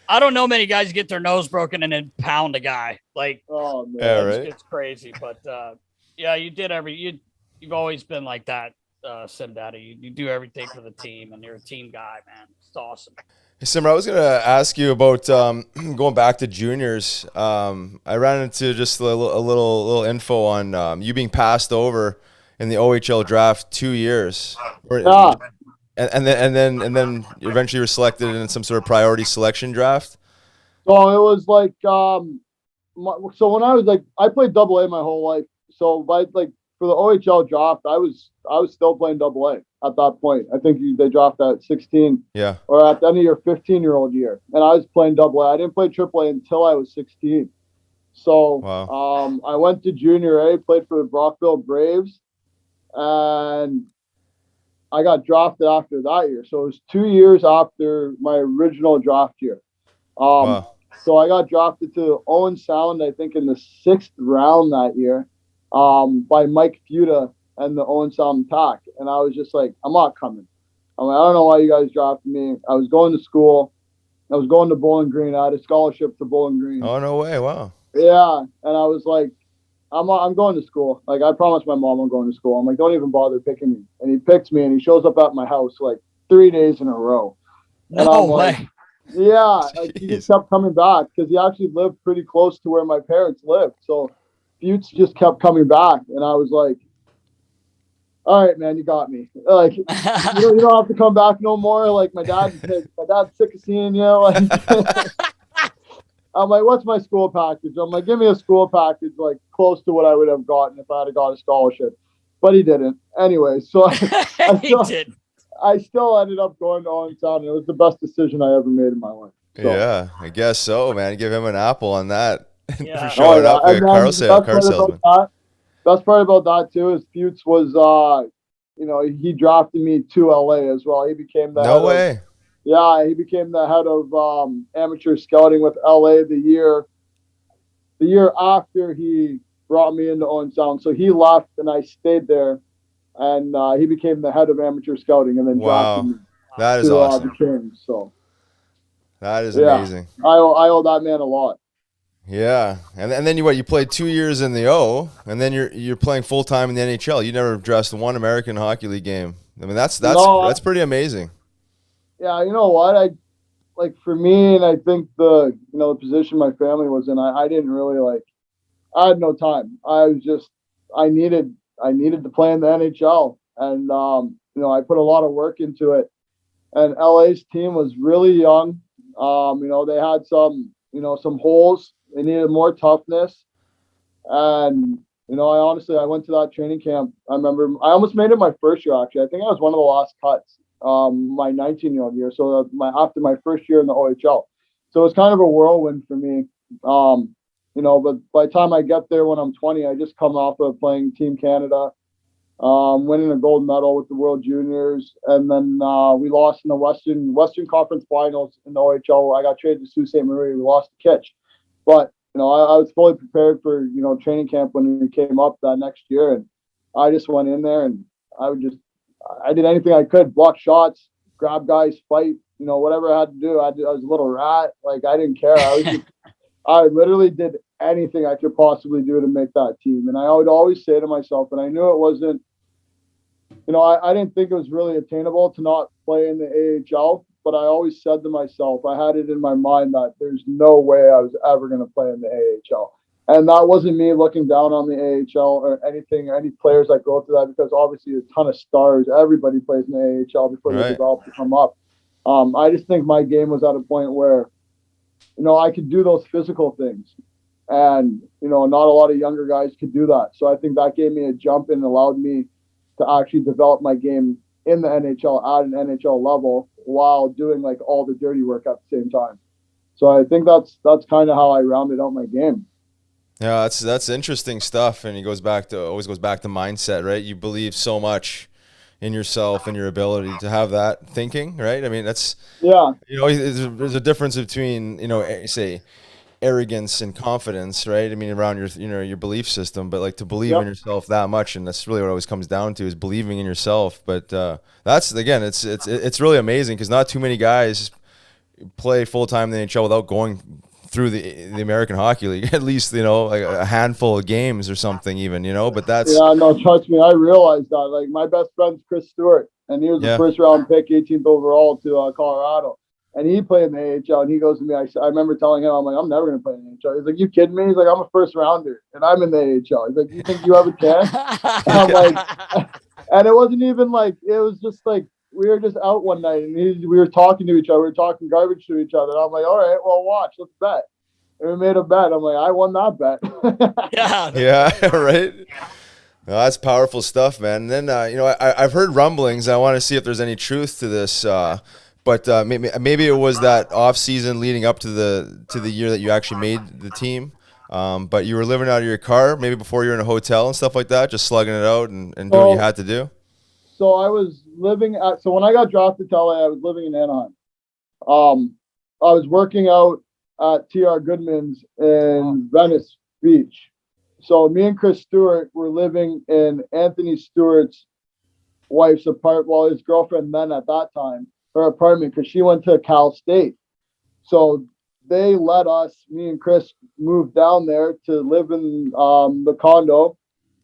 I don't know many guys get their nose broken and then pound a guy. Like, oh man, yeah, right? It's crazy. But yeah, you've always been like that, Sim Daddy. You do everything for the team, and you're a team guy, man. It's awesome. Hey, Simmer, I was going to ask you about going back to juniors. I ran into just a little info on you being passed over in the OHL draft 2 years. And then eventually you were selected in some sort of priority selection draft. So it was like, so when I was like, I played AA my whole life. So for the OHL draft, I was still playing AA at that point. I think they drafted at 16, or at the end of your 15-year-old year, and I was playing AA. I didn't play AAA until I was 16. So I went to junior A, played for the Brockville Braves, and I got drafted after that year. So it was 2 years after my original draft year. So I got drafted to Owen Sound, I think, in the 6th round that year, by Mike Fuda and the Owen Sound Attack. And I was just like, I'm not coming. I'm like, I don't know why you guys drafted me. I was going to school. I was going to Bowling Green. I had a scholarship to Bowling Green. Oh, no way. Wow. Yeah. And I was like, I'm going to school. Like, I promised my mom I'm going to school. I'm like, don't even bother picking me. And he picks me, and he shows up at my house like 3 days in a row. No way. Like, yeah. Like, he just kept coming back because he actually lived pretty close to where my parents lived. So Fuchs just kept coming back. And I was like, all right, man, you got me. Like, you don't have to come back no more. Like, my dad's sick of seeing you. Like, I'm like, what's my school package? I'm like, give me a school package like close to what I would have gotten if I had got a scholarship. But he didn't. Anyway, so I still ended up going to Owen Sound, and it was the best decision I ever made in my life. So. Yeah, I guess so, man. Give him an apple on that. Yeah. For showing up with a car salesman. Best part about that too is Fuchs was, he drafted me to LA as well. He became the no way. He became the head of amateur scouting with LA the year after he brought me into Owen Sound. So he left, and I stayed there, and he became the head of amateur scouting, and then drafted me. That is awesome. The Kings, so that is amazing. I owe that man a lot. Yeah, and then you played 2 years in the O, and then you're playing full time in the NHL. You never dressed one American Hockey League game. I mean, that's pretty amazing. Yeah, you know what? Like for me, and I think the position my family was in, I didn't really I had no time. I needed to play in the NHL, and I put a lot of work into it. And LA's team was really young. They had some holes. They needed more toughness. And I went to that training camp. I remember I almost made it my first year. Actually, I think I was one of the last cuts. My 19-year-old year. So after my first year in the OHL. So it was kind of a whirlwind for me. But by the time I get there when I'm 20, I just come off of playing Team Canada, winning a gold medal with the World Juniors, and then we lost in the Western Conference Finals in the OHL. I got traded to Sault Ste. Marie. We lost to Kitch, but I was fully prepared for training camp when we came up that next year, and I just went in there and I did anything I could, block shots, grab guys, fight, whatever I had to do. I was a little rat. Like, I didn't care. I literally did anything I could possibly do to make that team. And I would always say to myself, and I knew it wasn't, I didn't think it was really attainable to not play in the AHL, but I always said to myself, I had it in my mind that there's no way I was ever going to play in the AHL. And that wasn't me looking down on the AHL or anything, any players that go through that, because obviously a ton of stars, everybody plays in the AHL before they develop to come up. I just think my game was at a point where, I could do those physical things, and, not a lot of younger guys could do that. So I think that gave me a jump and allowed me to actually develop my game in the NHL at an NHL level while doing all the dirty work at the same time. So I think that's kind of how I rounded out my game. Yeah, that's interesting stuff, and it always goes back to mindset, right? You believe so much in yourself and your ability to have that thinking, right? I mean, that's there's a difference between say arrogance and confidence, right? I mean, around your belief system, but to believe in yourself that much, and that's really what it always comes down to, is believing in yourself. But that's, again, it's really amazing, because not too many guys play full time in the NHL without going through the American Hockey League, at least, a handful of games or something even, but that's... Yeah, no, trust me, I realized that. My best friend's Chris Stewart, and he was the first round pick, 18th overall to Colorado. And he played in the AHL, and he goes to me, I remember telling him, I'm like, I'm never going to play in the AHL. He's like, you kidding me? He's like, I'm a first rounder, and I'm in the AHL. He's like, you think you have a chance? And I'm like, and it wasn't even it was just we were just out one night, and we were talking to each other. We were talking garbage to each other. And I'm like, all right, well, watch, let's bet. And we made a bet. I'm like, I won that bet. Yeah, right. No, that's powerful stuff, man. And then, I've heard rumblings. I want to see if there's any truth to this. But maybe it was that off season leading up to the year that you actually made the team. But you were living out of your car, maybe before you were in a hotel and stuff like that, just slugging it out and doing what you had to do. So I was so when I got drafted to LA, I was living in Anaheim. I was working out at TR Goodman's in Venice Beach. So me and Chris Stewart were living in Anthony Stewart's wife's apartment, well, his girlfriend then at that time, her apartment, because she went to Cal State. So they let us, me and Chris, move down there to live in the condo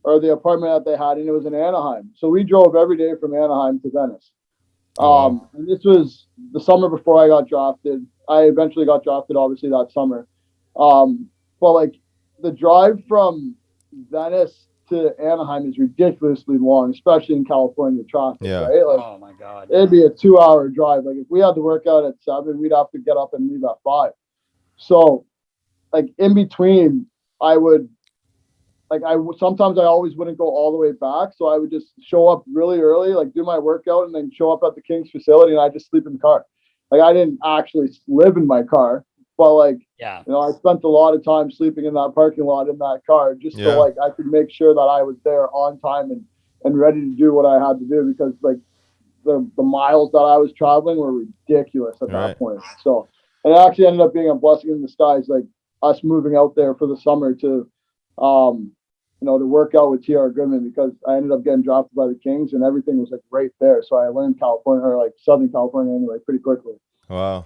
or the apartment that they had, and it was in Anaheim. So we drove every day from Anaheim to Venice. And this was the summer before I got drafted. I eventually got drafted, obviously, that summer. But the drive from Venice to Anaheim is ridiculously long, especially in California traffic, right? Oh my God. It'd be a 2-hour drive. If we had to work out at 7, we'd have to get up and leave at 5. So in between, I would, sometimes I always wouldn't go all the way back. So I would just show up really early, do my workout, and then show up at the Kings facility, and I just sleep in the car. I didn't actually live in my car, but I spent a lot of time sleeping in that parking lot in that car, just so I could make sure that I was there on time and ready to do what I had to do, because the miles that I was traveling were ridiculous at that point. So it actually ended up being a blessing in disguise, us moving out there for the summer to to work out with TR Goodman, because I ended up getting drafted by the Kings, and everything was right there. So I learned California, or Southern California anyway, pretty quickly. Wow.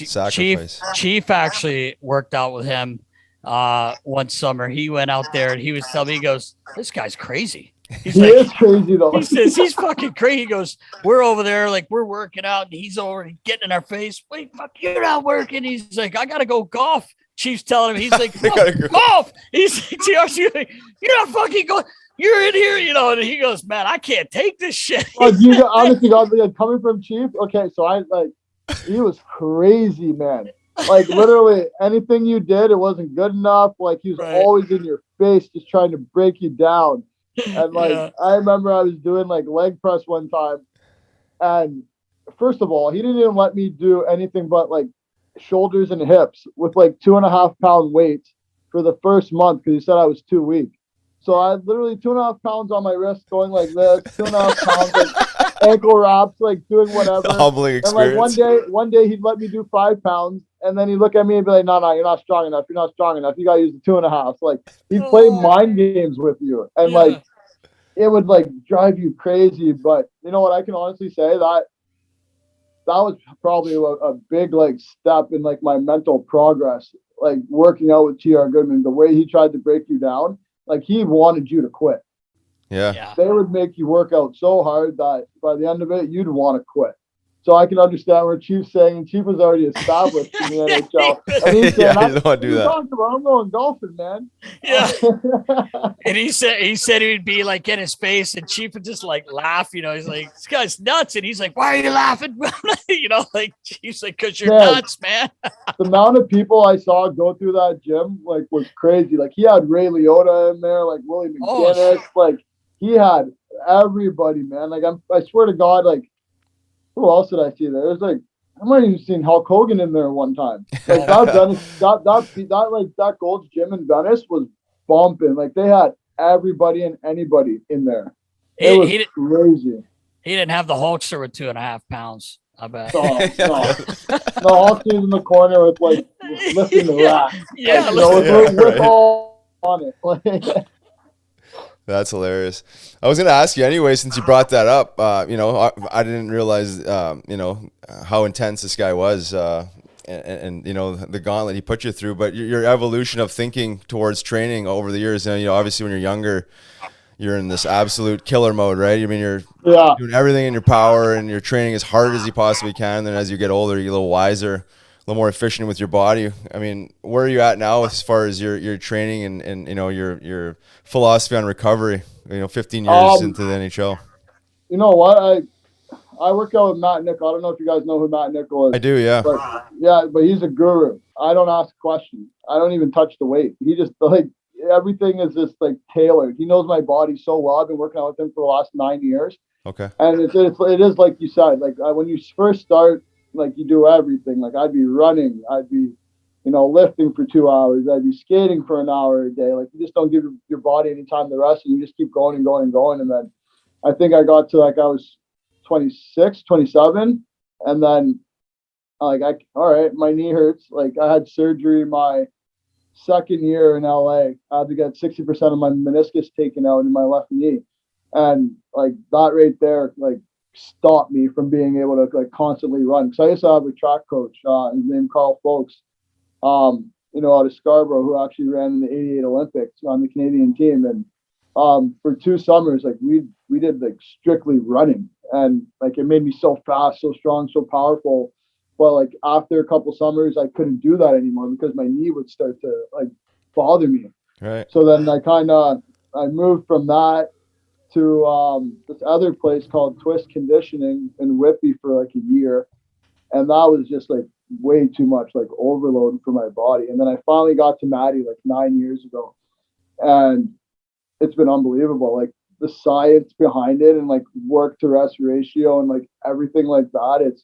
sacrifice. Chief actually worked out with him one summer. He went out there and he was telling me, he goes, "This guy's crazy." He is crazy though. He says he's fucking crazy. He goes, "We're over there, like we're working out, and he's over getting in our face. Wait, fuck, you're not working." He's like, "I gotta go golf." Chief's telling him, he's like, "Golf." He's like, "You're not fucking going. You're in here, you know." And he goes, "Man, I can't take this shit." Honestly, God, coming from Chief, okay, so he was crazy, man. Like literally anything you did, it wasn't good enough. Like he was always in your face, just trying to break you down. And I remember I was doing like leg press one time, and first of all, he didn't even let me do anything but like shoulders and hips with like 2.5 pound weights for the first month because he said I was too weak. So I literally 2.5 pounds on my wrist going like this, 2.5 pounds like ankle wraps, like doing whatever. The humbling experience. And like one day he'd let me do 5 pounds, and then he'd look at me and be like, "No, you're not strong enough. You're not strong enough. You gotta use the 2.5." So like he'd play mind games with you, and like it would like drive you crazy. But you know what? I can honestly say that was probably a big like step in like my mental progress. Like working out with TR Goodman, the way he tried to break you down, like he wanted you to quit. Yeah. They would make you work out so hard that by the end of it, you'd want to quit. So I can understand where Chief's saying, Chief was already established in the NHL. And he's saying, I don't want to do that. I'm going golfing, man. Yeah. And he said he'd be like in his face, and Chief would just like laugh. You know, he's like, "This guy's nuts." And he's like, "Why are you laughing?" You know, like Chief's like, "Because you're nuts, man." The amount of people I saw go through that gym like was crazy. Like he had Ray Liotta in there, like Willie McGinnis, like he had everybody, man. Like I swear to God, like who else did I see there? There's like I might have even seen Hulk Hogan in there one time. Like that Gold's Gym in Venice was bumping. Like they had everybody and anybody in there. It was crazy. He didn't have the Hulkster with 2.5 pounds. I bet. No. The Hulkster's in the corner with like lifting the rack. Yeah, like, with all on it. Like, that's hilarious. I was going to ask you anyway, since you brought that up, you know, I didn't realize, you know, how intense this guy was and, you know, the gauntlet he put you through, but your evolution of thinking towards training over the years, you know, obviously when you're younger, you're in this absolute killer mode, right? I mean, you're doing everything in your power and you're training as hard as you possibly can. And then as you get older, you get a little wiser, a little more efficient with your body. I mean, where are you at now as far as your training and you know, your philosophy on recovery, you know, 15 years into the NHL? You know what? I work out with Matt Nickel. I don't know if you guys know who Matt Nickel is. I do, yeah. But he's a guru. I don't ask questions. I don't even touch the weight. He just like everything is just like tailored. He knows my body so well. I've been working out with him for the last 9 years. Okay. And it is like you said, like when you first start, like you do everything. Like I'd be running, I'd be, you know, lifting for 2 hours, I'd be skating for an hour a day. Like you just don't give your body any time to rest, and you just keep going and going and going. And then I think I got to like I was 26, 27, and then like all right, my knee hurts. Like I had surgery my second year in LA. I had to get 60% of my meniscus taken out in my left knee, and like that right there, like stopped me from being able to like constantly run. Because I used to have a track coach, his name Carl Folks, you know, out of Scarborough, who actually ran in the '88 Olympics on the Canadian team, and for 2 summers, like we did like strictly running, and like it made me so fast, so strong, so powerful. But like after a couple summers, I couldn't do that anymore because my knee would start to like bother me. Right. So then I moved from that to this other place called Twist Conditioning in Whitby for like a year, and that was just like way too much, like overload for my body. And then I finally got to Maddie like 9 years ago, and it's been unbelievable. Like the science behind it and like work to rest ratio and like everything like that. It's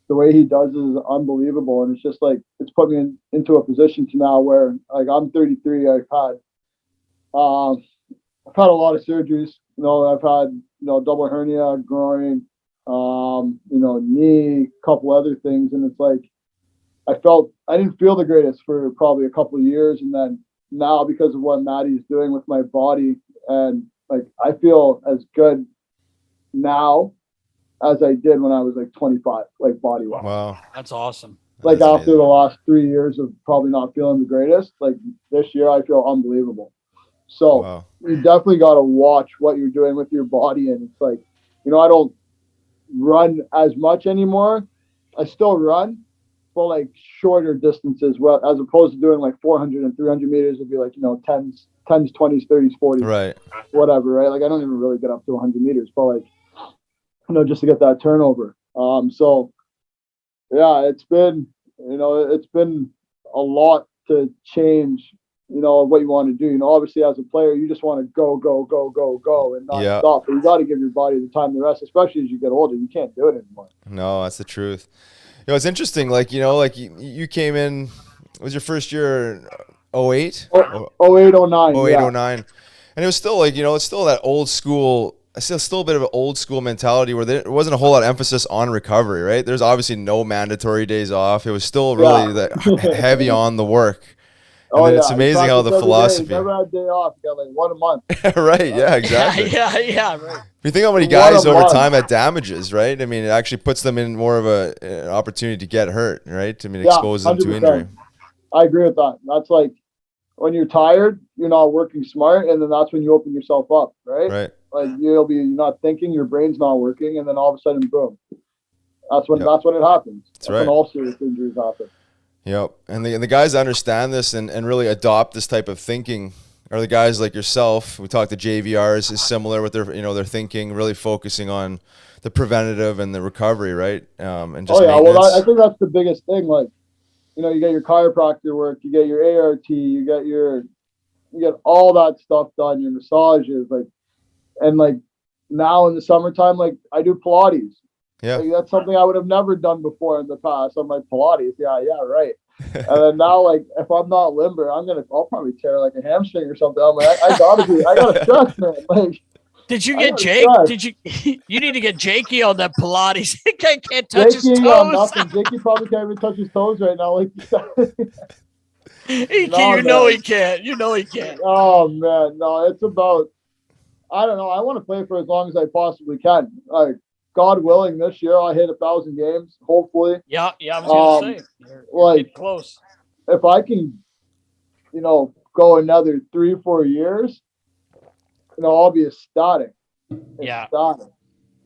the way he does it is unbelievable. And it's just like, it's put me into a position to now where like I'm 33. I've had a lot of surgeries. You know, I've had, you know, double hernia, groin, you know, knee, a couple other things. And it's like, I didn't feel the greatest for probably a couple of years. And then now because of what Maddie's doing with my body, and like, I feel as good now as I did when I was like 25, like body wise. Wow. That's awesome. like after the last 3 years of probably not feeling the greatest, like this year I feel unbelievable. So you definitely got to watch what you're doing with your body. And it's like, I don't run as much anymore. I still run, but like shorter distances, well, as opposed to doing like 400 and 300 meters would be like, 10s, 20s, 30s, 40s, right, whatever, right? Like I don't even really get up to 100 meters, but like, just to get that turnover. So yeah, it's been a lot to change, what you want to do. Obviously as a player, you just want to go and not stop. But you got to give your body the time to rest, especially as you get older. You can't do it anymore. No, that's the truth. It's interesting. Like, you came in, was your first year 08? 08, 09. 08, 09. And it was still like, it's still that old school, still a bit of an old school mentality where there wasn't a whole lot of emphasis on recovery, right? There's obviously no mandatory days off. It was still really heavy on the work. And it's amazing how the philosophy. You never had a day off. You got like one a month. Right. Yeah, exactly. Yeah. Right. You think how many guys over time that damages, right? I mean, it actually puts them in more of an opportunity to get hurt, right? I mean, exposes them to injury. I agree with that. That's like when you're tired, you're not working smart, and then that's when you open yourself up, right? Right. Like you're not thinking, your brain's not working, and then all of a sudden, boom. That's when it happens. That's right. When all serious injuries happen. Yep. And the guys that understand this and really adopt this type of thinking are the guys like yourself. We talked to JVRs is similar with their thinking, really focusing on the preventative and the recovery, right? And just well, I think that's the biggest thing. Like, you get your chiropractor work, you get your ART, you get all that stuff done, your massages, and now in the summertime, like I do Pilates. Yeah. Like, that's something I would have never done before in the past. I'm like, Pilates, yeah, right. And then now, like, if I'm not limber, I'll probably tear like a hamstring or something. I'm like, I gotta stretch, man. Like, did you get Jake? You need to get Jakey on that Pilates. He can't touch his toes. Nothing. Jakey probably can't even touch his toes right now. Like, he can't. You know he can't. Oh man, no, it's about. I don't know. I want to play for as long as I possibly can. Like, God willing, this year I'll hit 1,000 games, hopefully. Yeah, I was going to say. You're getting close. If I can, go another 3-4 years, I'll be ecstatic. Ecstatic.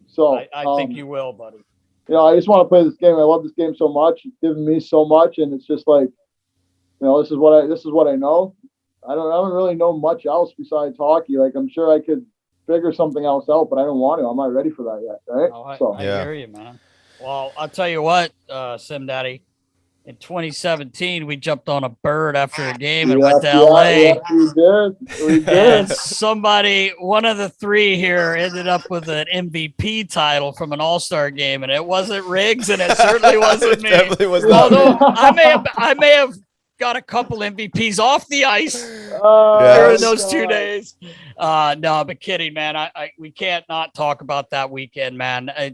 So I think you will, buddy. I just want to play this game. I love this game so much. It's given me so much, and it's just like, this is what I know. I don't really know much else besides hockey. Like, I'm sure I could figure something else out, but I don't want to. I'm not ready for that yet, right? I hear you, man. Well, I'll tell you what, Sim Daddy. In 2017, we jumped on a bird after a game and went to LA. Yes, we did. And one of the three here ended up with an MVP title from an All-Star game, and it wasn't Riggs, and it certainly wasn't me. Definitely was not. Although I may have got a couple MVPs off the ice during those 2 days. No, but kidding, man. We can't not talk about that weekend, man. I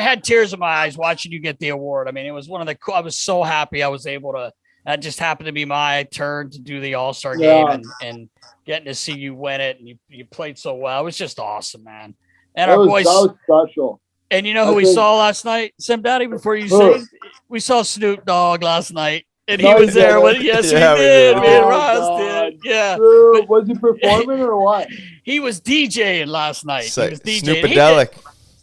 had tears in my eyes watching you get the award. I mean, it was one of the I was so happy I was able to. That just happened to be my turn to do the All-Star game and getting to see you win it, and you played so well. It was just awesome, man. And our boys, that was special. And you know who we saw last night, Sim Daddy? Before you say, we saw Snoop Dogg last night. And he was there. Yes, we did. Me and Ross did. Yeah. Was he performing or what? He was DJing last night. He was DJing.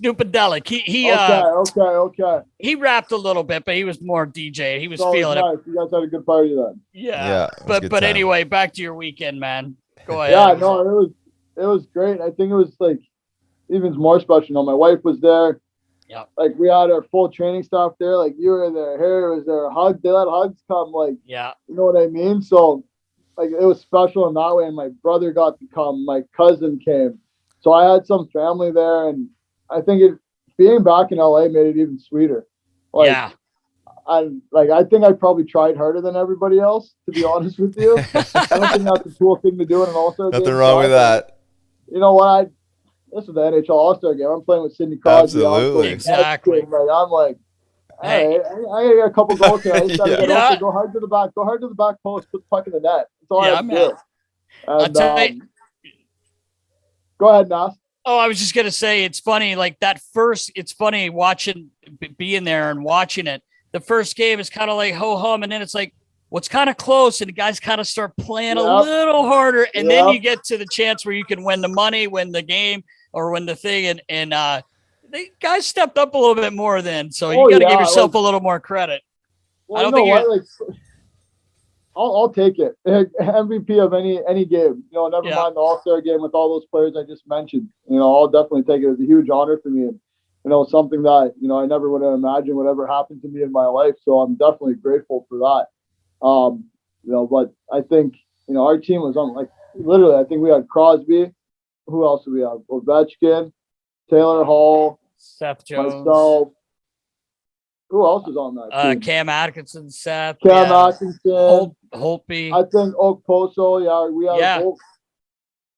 Snoopadelic. He Okay. He rapped a little bit, but he was more DJ. He was feeling it. You guys had a good party then. Yeah. But anyway, back to your weekend, man. Go ahead. Yeah, no, it was great. I think it was like even more special. My wife was there. Yeah. Like we had our full training staff there. Like you were there. Harry was there. They let Hugs come. Like, yeah. You know what I mean? So like it was special in that way. And my brother got to come. My cousin came. So I had some family there, and I think being back in LA made it even sweeter. Like, yeah. I think I probably tried harder than everybody else, to be honest with you. I don't think that's a cool thing to do in an All-Star game. Nothing wrong with that. You know what? This is the NHL All-Star game. I'm playing with Sidney Crosby. Absolutely. Exactly. I'm like, hey, I gotta get a couple goals here. I just gotta get open, go hard to the back post, put the puck in the net. That's all I have to do. And, I'll tell you. Go ahead, Nas. Oh, I was just going to say, it's funny. Like it's funny watching, being there and watching it. The first game is kind of like ho-hum. And then it's like, what's kind of close. And the guys kind of start playing a little harder. And then you get to the chance where you can win the money, win the game, or win the thing. And the guys stepped up a little bit more then. So you got to give yourself a little more credit. Well, I don't think what? I'll take it. MVP of any game. Never mind the All-Star game with all those players I just mentioned. I'll definitely take it. It's a huge honor for me, and something that I never would have imagined would ever happen to me in my life. So I'm definitely grateful for that. But I think our team was on literally. I think we had Crosby. Who else do we have? Ovechkin, Taylor Hall, Seth Jones, myself. Who else is on that team? Cam Atkinson, Seth. Atkinson. Holtby. I think Okposo. Yeah, we had Holt.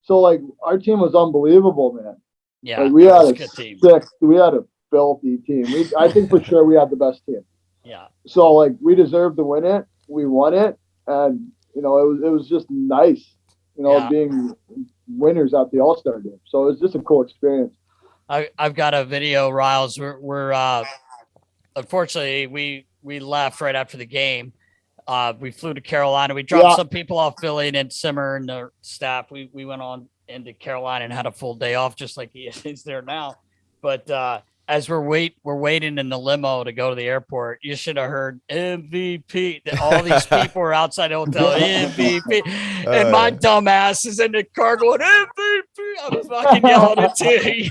So, our team was unbelievable, man. Yeah, we had a good team. We had a filthy team. I think for sure we had the best team. Yeah. So, we deserved to win it. We won it. And, it was just nice, being winners at the All-Star game. So, it was just a cool experience. I've got a video, Riles. We're unfortunately, we left right after the game. We flew to Carolina. We dropped some people off Philly, and then Simmer and the staff. We went on into Carolina and had a full day off, just like he is there now. But as we're waiting in the limo to go to the airport, you should have heard MVP. All these people were outside the hotel, MVP, and my dumb ass is in the car going MVP. I'm fucking yelling it too.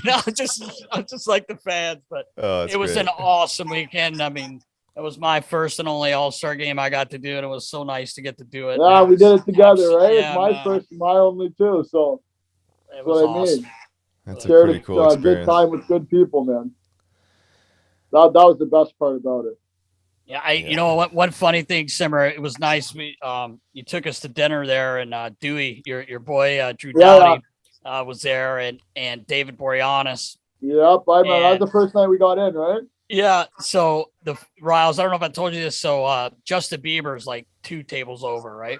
I'm just like the fans. But it was an awesome weekend. I mean, it was my first and only All-Star game I got to do, and it was so nice to get to do it. Yeah, we did it together, right? It's my first and my only too. So it was awesome. That's a pretty cool experience. Good time with good people, man. That was the best part about it. Yeah, you know what? One funny thing, Simmer, it was nice. You took us to dinner there, and Dewey, your boy Drew Downey, was there, and David Boreanaz. Yep, I remember. That was the first night we got in, right? Yeah. So Riles, I don't know if I told you this. So Justin Bieber's like 2 tables over, right?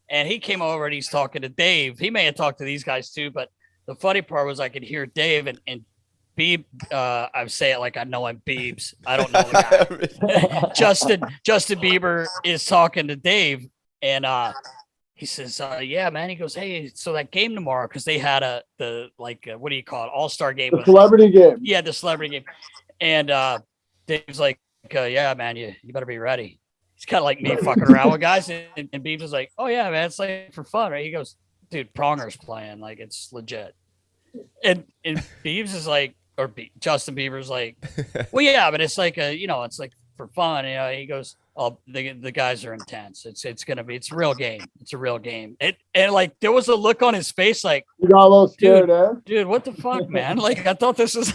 And he came over and he's talking to Dave. He may have talked to these guys too, but the funny part was I could hear Dave and Beeb. I say it like I know him, Beebs. I don't know the guy. Justin Bieber is talking to Dave, and he says, "Yeah, man." He goes, "Hey, so that game tomorrow, because they had what do you call it, All-Star game? The celebrity game. Yeah, the celebrity game." And Dave's like, "Yeah, man, you better be ready." He's kind of like me fucking around with guys, and Beebs is like, "Oh yeah, man, it's like for fun, right?" He goes, "Dude, Pronger's playing, like it's legit." And Beebs is like, Justin Bieber's like, "Well, yeah, but it's like it's like for fun." He goes, "Oh, the guys are intense. It's a real game. It's a real game." And like there was a look on his face like, you got a little scared, dude, what the fuck, man? Like I thought this was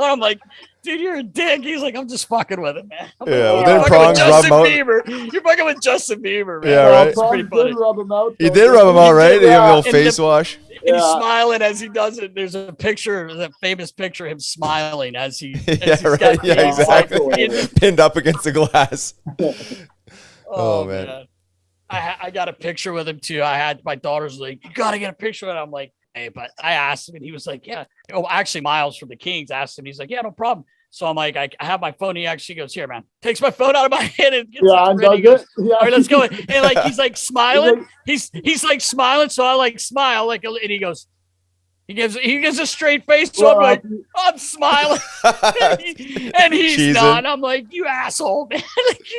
I'm like, dude, you're a dick. He's like, I'm just fucking with it, man. Well, Prongs rub him out. You're fucking with Justin Bieber, man. Yeah, right. It's pretty funny. He did rub him out, right? He gave him a little face wash. And he's smiling as he does it. There's a famous picture of him smiling as he. Exactly. Pinned up against the glass. Oh man. I got a picture with him too. I had my daughter's like, "You got to get a picture with him." I'm like, "Hey," but I asked him, and he was like, "Yeah." Oh, actually, Miles from the Kings asked him. He's like, "Yeah, no problem." So I'm like, I have my phone. He actually goes, "Here, man." Takes my phone out of my hand and gets it ready. He goes, "All right, let's go." And like he's like smiling. He's like smiling. So I like smile like, and he goes, he gives a straight face. So I'm like, I'm smiling, and he's cheesing. Not. And I'm like, "You asshole, man!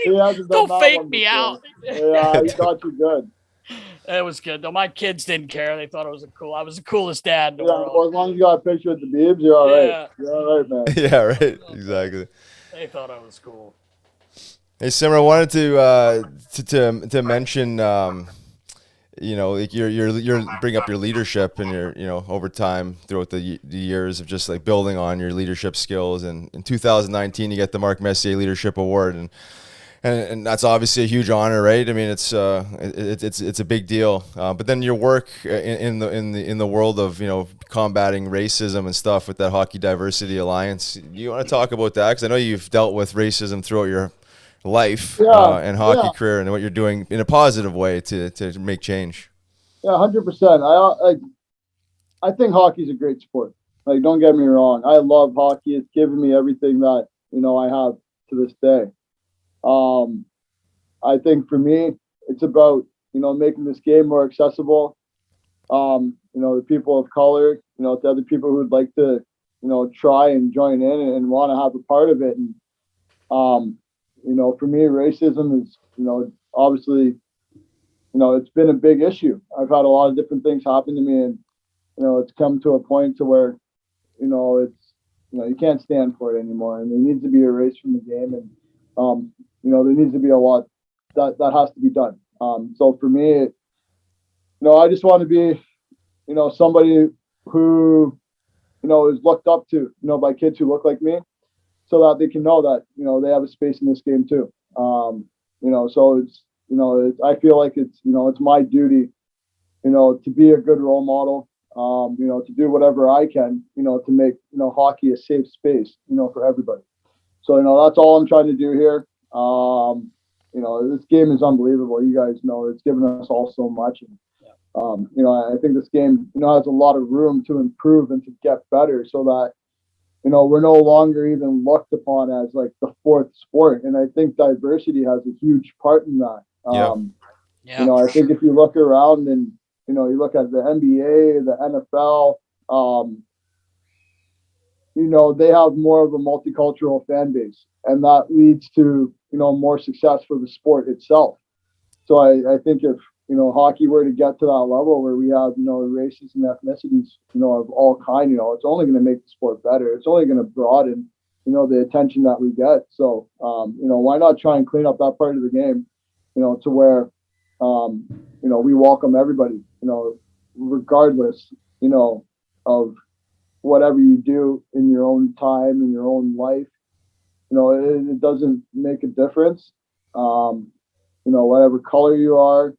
Like, don't fake me out." Yeah, he thought you good. It was good though. My kids didn't care. They thought I was the coolest dad in the world. Well, as long as you got a picture with the Biebs, you're all right. You're all right, man. Yeah, right. Exactly. They thought I was cool. Hey, Simmer, I wanted to mention, like your bring up your leadership and your over time throughout the years of just like building on your leadership skills. And in 2019, you get the Mark Messier Leadership Award, and that's obviously a huge honor, right? I mean, it's a big deal. But then your work in the world of combating racism and stuff with that Hockey Diversity Alliance. You want to talk about that? Because I know you've dealt with racism throughout your life and hockey career, and what you're doing in a positive way to make change. Yeah, 100%. I think hockey's a great sport. Like, don't get me wrong. I love hockey. It's given me everything that, I have to this day. I think for me, it's about, making this game more accessible. The people of color, to other people who'd like to, try and join in and want to have a part of it. And, for me, racism is, obviously, it's been a big issue. I've had a lot of different things happen to me, and, it's come to a point to where, it's, you can't stand for it anymore, and there needs to be erased from the game. And, there needs to be a lot that has to be done. So for me, I just want to be, somebody who, is looked up to, by kids who look like me, so that they can know that, they have a space in this game too. So it's, I feel like it's, it's my duty, to be a good role model, to do whatever I can, to make, hockey a safe space, for everybody. So, that's all I'm trying to do here. This game is unbelievable. You guys know it's given us all so much. And, I think this game, has a lot of room to improve and to get better, so that, we're no longer even looked upon as like the fourth sport. And I think diversity has a huge part in that. I think if you look around and, you look at the NBA, the NFL, they have more of a multicultural fan base, and that leads to, more success for the sport itself. So I think if, hockey were to get to that level where we have, races and ethnicities, of all kind, it's only going to make the sport better. It's only going to broaden, the attention that we get. So, why not try and clean up that part of the game, to where, we welcome everybody, regardless, of whatever you do in your own time, in your own life. It doesn't make a difference. Whatever color you are,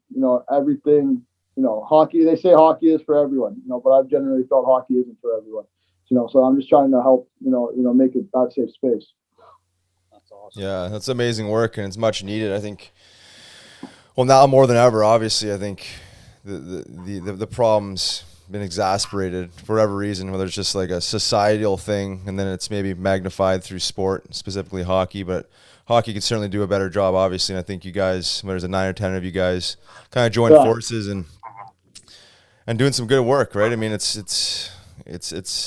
everything, hockey, they say hockey is for everyone, but I've generally felt hockey isn't for everyone, so I'm just trying to help, make it that safe space. That's awesome. Yeah, that's amazing work, and it's much needed. I think, well, now more than ever, obviously, I think the problem's been exasperated for whatever reason, whether it's just like a societal thing, and then it's maybe magnified through sport, specifically hockey, but hockey could certainly do a better job, obviously. And I think you guys, there's a 9 or 10 of you guys, kind of joined forces and doing some good work, right? I mean, it's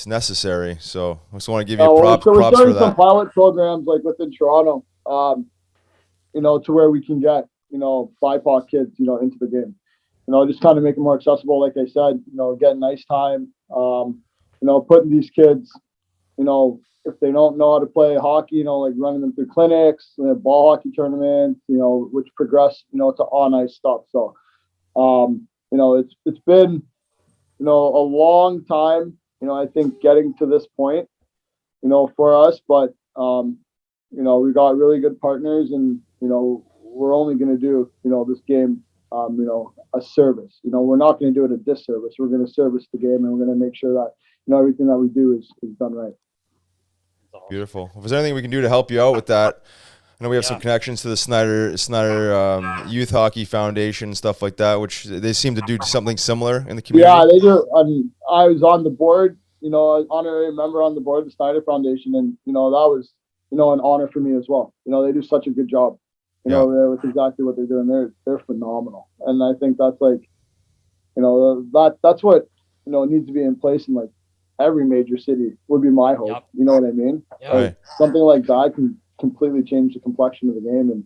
necessary. So I just want to give you props for that. We're doing some pilot programs like within Toronto, to where we can get, BIPOC kids, into the game. Just kind of make it more accessible. Like I said, getting ice time, putting these kids, if they don't know how to play hockey, like running them through clinics, ball hockey tournaments, which progress, to on ice stuff. So, it's been, a long time, I think getting to this point, for us, but, we got really good partners, and, we're only going to do, this game, a service. We're not going to do it a disservice. We're going to service the game, and we're going to make sure that, everything that we do is done right. Beautiful. If there's anything we can do to help you out with that, I know we have some connections to the Snyder Youth Hockey Foundation, stuff like that, which they seem to do something similar in the community. Yeah, they do. I was on the board, honorary member on the board of the Snyder Foundation, and that was, an honor for me as well. They do such a good job, with exactly what they're doing. They're phenomenal, and I think that's like, that's what needs to be in place in like every major city would be my hope. Yep. You know what I mean? Yep. Like, something like that can completely change the complexion of the game. And,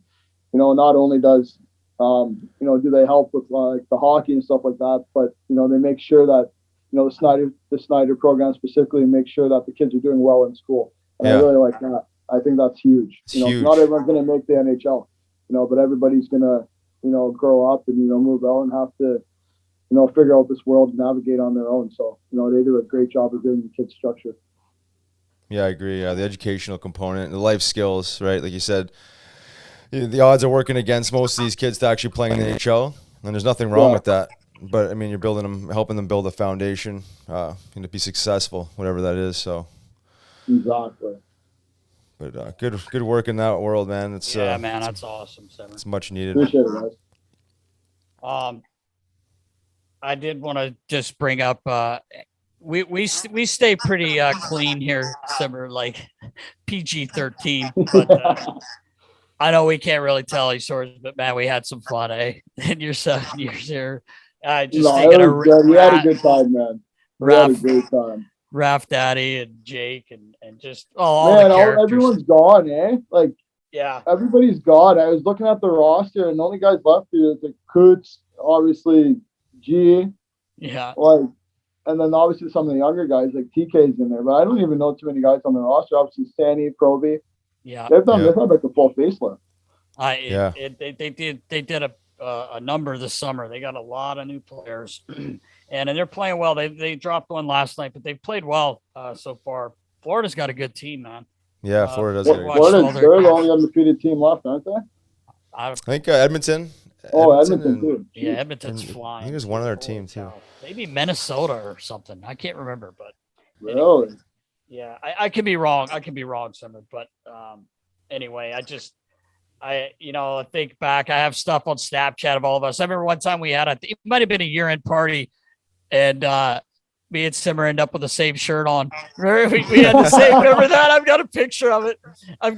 not only does, do they help with like the hockey and stuff like that, but, they make sure that, the Snyder program specifically makes sure that the kids are doing well in school. And I really like that. I think that's huge. Huge. Not everyone's going to make the NHL, but everybody's going to, grow up and, move out and have to, figure out this world and navigate on their own. So, they do a great job of giving the kids structure. Yeah, I agree. Yeah, the educational component, the life skills, right? Like you said, the odds are working against most of these kids to actually playing in the NHL, and there's nothing wrong with that. But I mean, you're helping them build a foundation, to be successful, whatever that is. So, exactly. But good work in that world, man. It's man, that's awesome. Simon. It's much needed. Appreciate it, guys. I did want to just bring up we stay pretty clean here, Simmer, like PG-13. But I know we can't really tell these stories, but man, we had some fun, eh? In your 7 years here, I just thinking of we had a good time, man. We had a great time. Raph Daddy and Jake and just all the characters. Everyone's gone, eh? Like, yeah, everybody's gone. I was looking at the roster, and the only guys left here is like Coots, obviously G, like, and then obviously some of the younger guys like TK's in there. But I don't even know too many guys on the roster. Obviously, Stanny, Proby. Yeah, they've done like a full facelift. They did a number this summer. They got a lot of new players, and they're playing well. They dropped one last night, but they've played well so far. Florida's got a good team, man. Yeah, Florida does. They're the only undefeated team left, aren't they? I think Edmonton. Edmonton too. Yeah, Edmonton's flying. I think there's one other team too. Maybe Minnesota or something. I can't remember, but really, yeah, I could be wrong. I could be wrong, Summer. But anyway, I think back. I have stuff on Snapchat of all of us. I remember one time we had it might have been a year-end party, and me and Simmer end up with the same shirt on. Remember, we had the same. Remember that? I've got a picture of it. I'm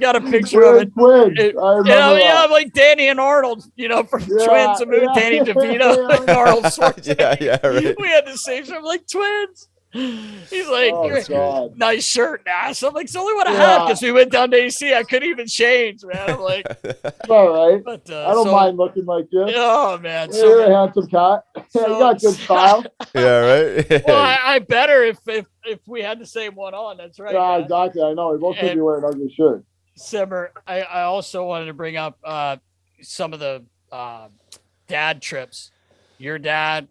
like Danny and Arnold, from Twins. Danny DeVito and Arnold Schwarzenegger. Yeah, right. We had the same shirt. I'm like, twins. He's like, nice shirt, Nash. I'm like, it's the only one I have because we went down to AC. I couldn't even change, man. I'm like, all right. But, I don't mind looking like you. Oh, man. You're a handsome cat. You got good style. Yeah, right. Well, I better if we had the same one on. That's right. Yeah, exactly. I know. We both could be wearing ugly shirts. Simmer, I also wanted to bring up some of the dad trips. Your dad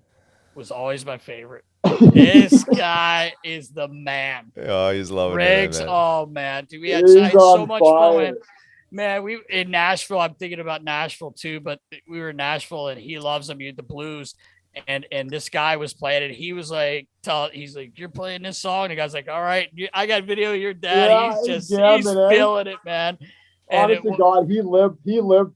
was always my favorite. This guy is the man. Oh, he's loving Riggs. it, man. Oh man, dude, we had so much fun. Man, we in Nashville. I'm thinking about Nashville too, but we were in Nashville, and he loves them. The blues, and this guy was playing it. He was like, he's like, you're playing this song. And the guy's like, all right, I got video of your dad. Yeah, he's feeling it, man. Honestly, God, he lived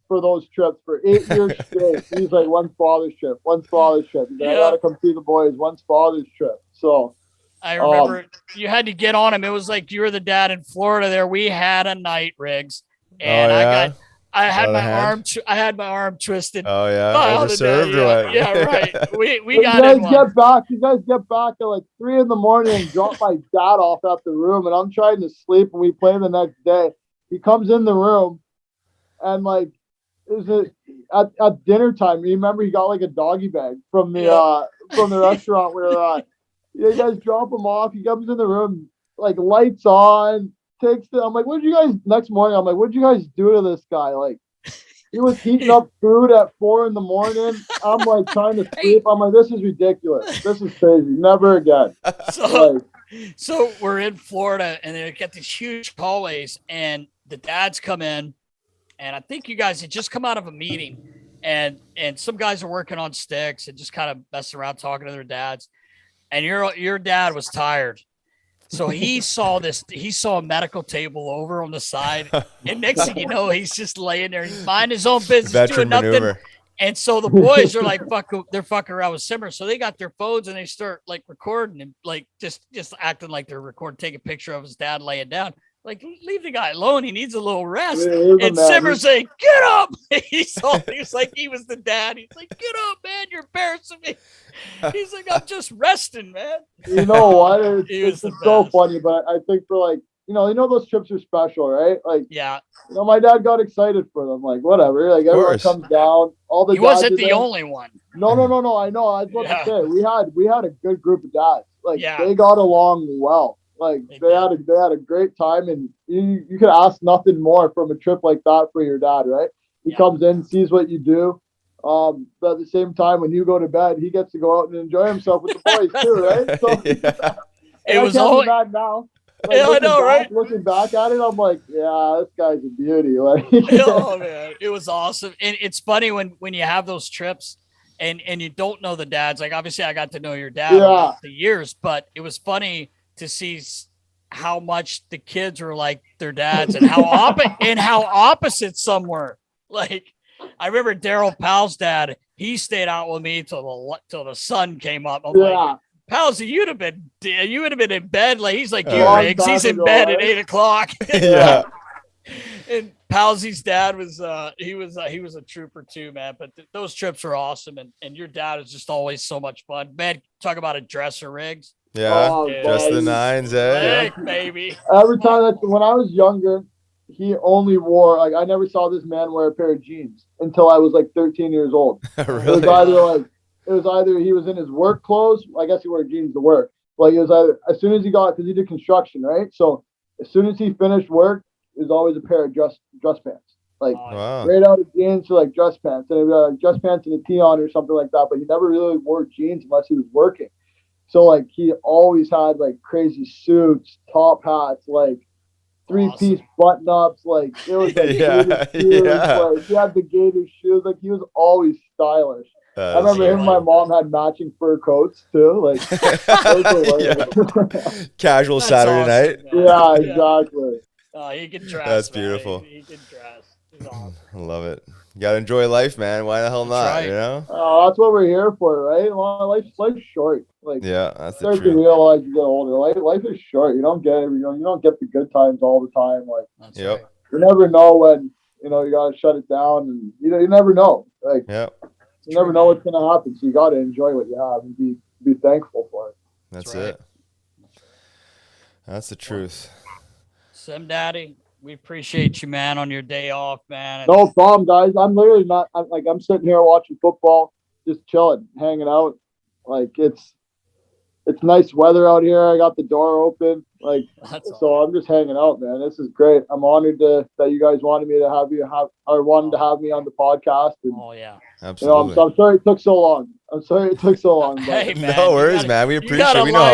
for those trips for 8 years straight. He's like, one father's trip. He's like, I gotta come see the boys. One father's trip. So I remember you had to get on him. It was like you were the dad in Florida. There, we had a night, Riggs, and I had my arm twisted. Oh yeah, overserved or what? Yeah, right. We got it. You guys get back at like 3 a.m. and drop my dad off at the room, and I'm trying to sleep, and we play the next day. He comes in the room, and like, at dinner time. Remember, he got like a doggy bag from the restaurant where you guys drop him off. He comes in the room, like lights on, I'm like, next morning? I'm like, what'd you guys do to this guy? Like, he was heating up food at 4 a.m. I'm like trying to sleep. I'm like, this is ridiculous. This is crazy. Never again. So we're in Florida, and they get these huge hallways, and the dads come in, and I think you guys had just come out of a meeting, and some guys are working on sticks and just kind of messing around talking to their dads, and your dad was tired. So he saw a medical table over on the side, and next thing you know, he's just laying there, he's minding his own business, doing nothing. Maneuver. And so the boys are like, they're fucking around with Simmer. So they got their phones and they start like recording and like just acting like they're recording, take a picture of his dad laying down. Like, leave the guy alone. He needs a little rest. And Simmer's saying, get up. He was like, he was the dad. He's like, get up, man. You're embarrassing me. He's like, I'm just resting, man. You know what? It's so funny, but I think for like, those trips are special, right? Like, yeah. My dad got excited for them. Like, whatever. Like, everyone comes down. All the. He wasn't the only one. No. I know. I was about to say we had a good group of dads. Like, they got along well. Like, they had a great time, and you could ask nothing more from a trip like that for your dad, right? He comes in, sees what you do. But at the same time, when you go to bed, he gets to go out and enjoy himself with the boys too, right? So it was all bad now. Like, yeah, I know, right? Looking back at it, I'm like, yeah, this guy's a beauty. Like, oh man, it was awesome. And it's funny when you have those trips and you don't know the dads. Like, obviously, I got to know your dad over the years, but it was funny to see how much the kids were like their dads and how opposite some were. Like, I remember Daryl Powell's dad. He stayed out with me till the sun came up. I'm like, Palsy, you would have been in bed. Like he's like you, Riggs. He's in ago, bed at right? 8:00. Yeah. And Palsy's dad was he was a trooper too, man. But those trips were awesome, and your dad is just always so much fun, man. Talk about a dresser, Riggs. Yeah. Oh, Just the nines, eh? Slick, baby. Every time when I was younger, he only wore, like, I never saw this man wear a pair of jeans until I was like 13 years old. Really? It was either he was in his work clothes. I guess he wore jeans to work. Like it was either as soon as he got, because he did construction, right? So as soon as he finished work, it was always a pair of dress pants. Like Wow. straight out of jeans to like dress pants, and it'd be like dress pants and a tee on or something like that. But he never really wore jeans unless he was working. So like he always had like crazy suits, top hats, like 3-piece button ups. Like it was like gator shoes. Like he had the gator shoes. Like he was always stylish. I remember him and my mom had matching fur coats too. Like casual Saturday night. Yeah, exactly. Oh, he can dress. That's man. beautiful. He can dress. He's awesome. I love it. You gotta enjoy life, man. Why the hell not? Right. You know? That's what we're here for, right? Life's short. Like Yeah, that's the start to truth. realize you get older. Life is short. You don't get the good times all the time. Like That's Yep. right. you never know when you gotta shut it down, and you never know. Like Yep, you never know what's gonna happen. So you gotta enjoy what you have and be thankful for it. that's right. it. That's the truth. Sim Daddy, we appreciate you, man, on your day off, man. No problem, guys. I'm literally not. I'm sitting here watching football, just chilling, hanging out. Like it's nice weather out here. I got the door open. Like That's so, I'm just hanging out, man. This is great. I'm honored that you guys wanted me to have wanted to have me on the podcast. And, Oh yeah. Absolutely. I'm sorry it took so long. But Hey man. No worries, man. We appreciate it. We know how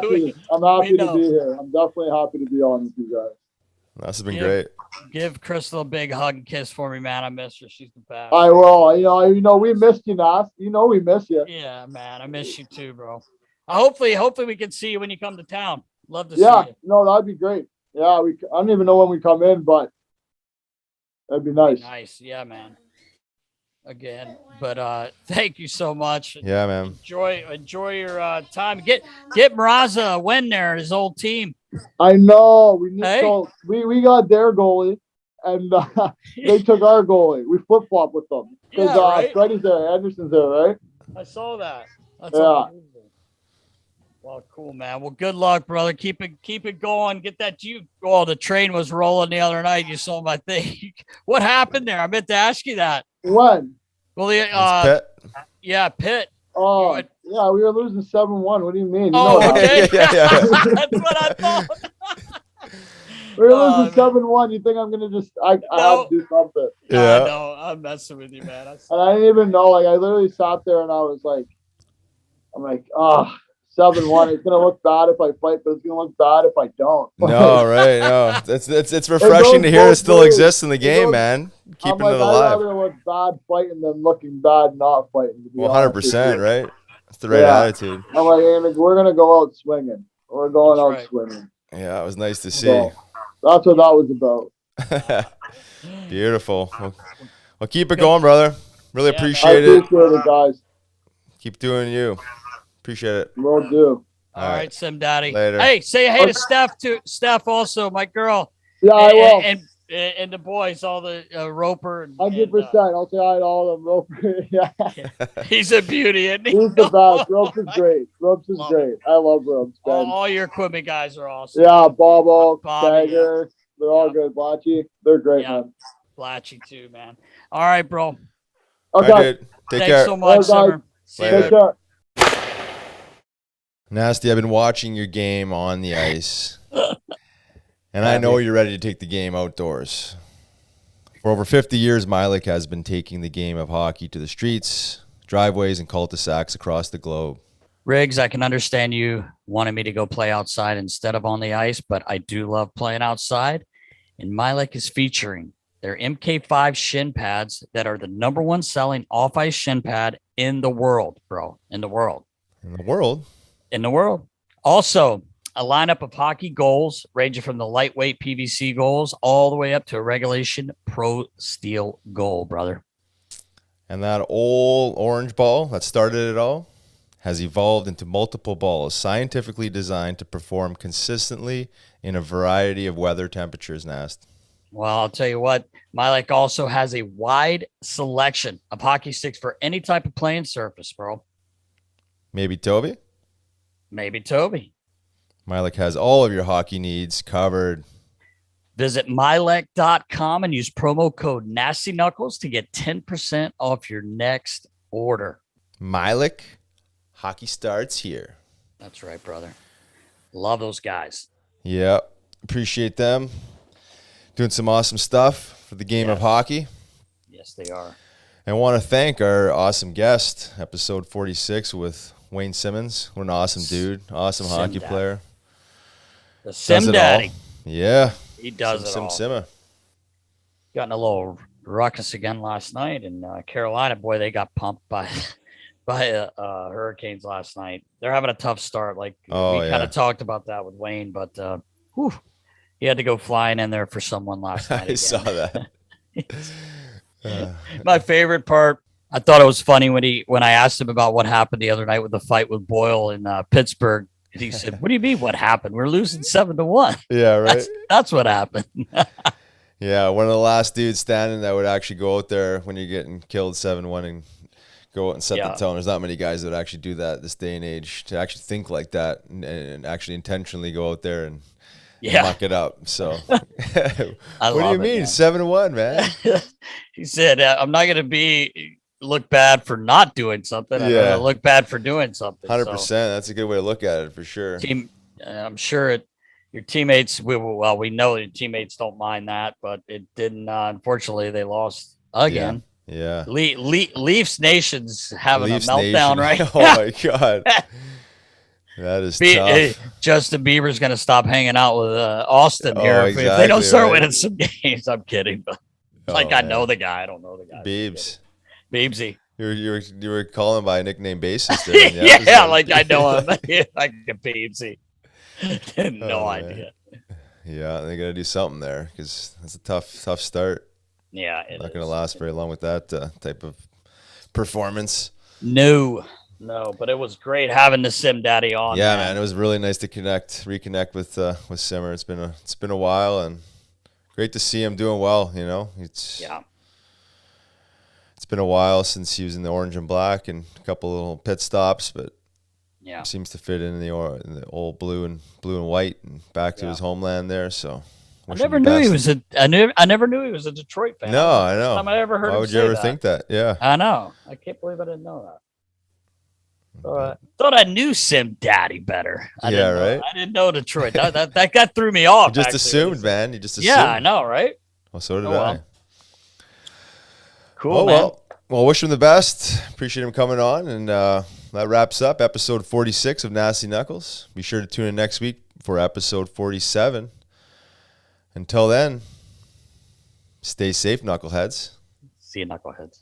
it is. I'm happy to be here. I'm definitely happy to be on with you guys. This has been great. Give Crystal a big hug and kiss for me, man. I miss her. She's the best. I will. We missed you, Nas. We miss you. Yeah, man. I miss you too, bro. Hopefully we can see you when you come to town. Love to see Yeah, you. no, that'd be great. Yeah, I don't even know when we come in, but that'd be nice. Nice. Yeah, man. Again, but thank you so much. Yeah, man. Enjoy your time. Get Meraza a win there, his old team. I know. Hey. We got their goalie, and they took our goalie. We flip flop with them because right? Freddie's there, Anderson's there, right? I saw that. That's Yeah. unbelievable. Well, cool, man. Well, good luck, brother. Keep it going. Get that. The train was rolling the other night. You saw my thing. What happened there? I meant to ask you that. When? Well, Pitt. yeah, Pitt. Oh, yeah, we were losing 7-1. What do you mean? Okay. Yeah. That's what I thought. We were losing 7-1. You think I'm gonna I have to do something? Yeah. I know. I'm messing with you, man. And I didn't even know. Like I literally sat there and I was like, 7-1. It's gonna look bad if I fight, but it's gonna look bad if I don't. No, right? No, it's refreshing to hear it still exists in the game, man. Keeping it alive. I'd rather look bad fighting than looking bad not fighting. 100%, right? That's the right attitude. I'm like, we're gonna go out swinging. We're going out swinging. Yeah, it was nice to see. So, that's what that was about. Beautiful. Well, keep it going, brother. Really I appreciate it. appreciate it, guys. Keep doing you. Appreciate it. Will do. All right, Sim Daddy. Later. Hey, say hey to Steph too. Steph also, my girl. Yeah, I will. And the boys, all the Roper. 100%. I'll say hi to all of them. Roper. Yeah. He's a beauty, isn't he? He's the best. Ropes is great. Ropes is great. I love Ropes. All your equipment guys are awesome. Yeah, Bobo, Bobby, Stagger. They're all good. Blatchy. They're great, man. Blatchy too, man. All right, bro. Okay. All right, dude. Take Thanks care. so much, Summer. See you Take care. Nasty, I've been watching your game on the ice, and I know you're ready to take the game outdoors. For over 50 years, Milik has been taking the game of hockey to the streets, driveways, and cul-de-sacs across the globe. Riggs, I can understand you wanting me to go play outside instead of on the ice, but I do love playing outside. And Milik is featuring their MK5 shin pads that are the #1 selling off-ice shin pad in the world, bro. In the world. In the world? In the world. Also, a lineup of hockey goals ranging from the lightweight PVC goals all the way up to a regulation pro steel goal, brother. And that old orange ball that started it all has evolved into multiple balls scientifically designed to perform consistently in a variety of weather temperatures, Nast. Well, I'll tell you what, Mylek also has a wide selection of hockey sticks for any type of playing surface, bro. Maybe Toby? Maybe Toby. Mylek has all of your hockey needs covered. Visit Mylek.com and use promo code Nasty Knuckles to get 10% off your next order. Mylek, hockey starts here. That's right, brother. Love those guys. Yeah, appreciate them. Doing some awesome stuff for the game of hockey. Yes, they are. And I want to thank our awesome guest, episode 46 with Wayne Simmonds. What an awesome dude. Awesome hockey player. The Sim Daddy. Yeah. He does it all. Simma. Got in a little ruckus again last night in Carolina. Boy, they got pumped by Hurricanes last night. They're having a tough start. Like we kind of talked about that with Wayne, but he had to go flying in there for someone last night. I saw that. My favorite part, I thought it was funny when I asked him about what happened the other night with the fight with Boyle in Pittsburgh. And he said, "What do you mean? What happened? We're losing 7-1." Yeah, right. That's what happened. Yeah, one of the last dudes standing that would actually go out there when you're getting killed 7-1 and go out and set the tone. There's not many guys that would actually do that this day and age, to actually think like that and actually intentionally go out there and muck it up. So what do you mean 7-1, man? He said, "I'm not going to look bad for not doing something. I'm going to look bad for doing something." 100%. So, that's a good way to look at it for sure. I'm sure your teammates, we know your teammates don't mind that, but it didn't. Unfortunately, they lost again. Yeah. Leafs Nation's having a meltdown right now. Oh my God. That is tough. Justin Bieber's going to stop hanging out with Austin here if they don't start winning some games. I'm kidding, but I know the guy. I don't know the guy. Beebsy. You were calling by a nickname basis there. Yeah, like I know him. Like a Beebsy. No idea. Yeah, they got to do something there because that's a tough start. Yeah, not going to last very long with that type of performance. No, but it was great having the Sim Daddy on. Yeah, man, it was really nice to reconnect with Simmer. It's been a while, and great to see him doing well. You know, it's been a while since he was in the orange and black and a couple little pit stops, but seems to fit in the old blue and white and back to his homeland there. So I never knew he was I never knew he was a Detroit fan. No, I know. Time I ever heard Why would you ever think that? Yeah, I know. I can't believe I didn't know that. Thought I knew Sim Daddy better. I didn't know Detroit. That threw me off. You just assumed, man. You just assumed. Yeah, I know, right? Well, so did I. Cool, man. Well, wish him the best. Appreciate him coming on, and that wraps up episode 46 of Nasty Knuckles. Be sure to tune in next week for episode 47. Until then, stay safe, knuckleheads. See you, knuckleheads.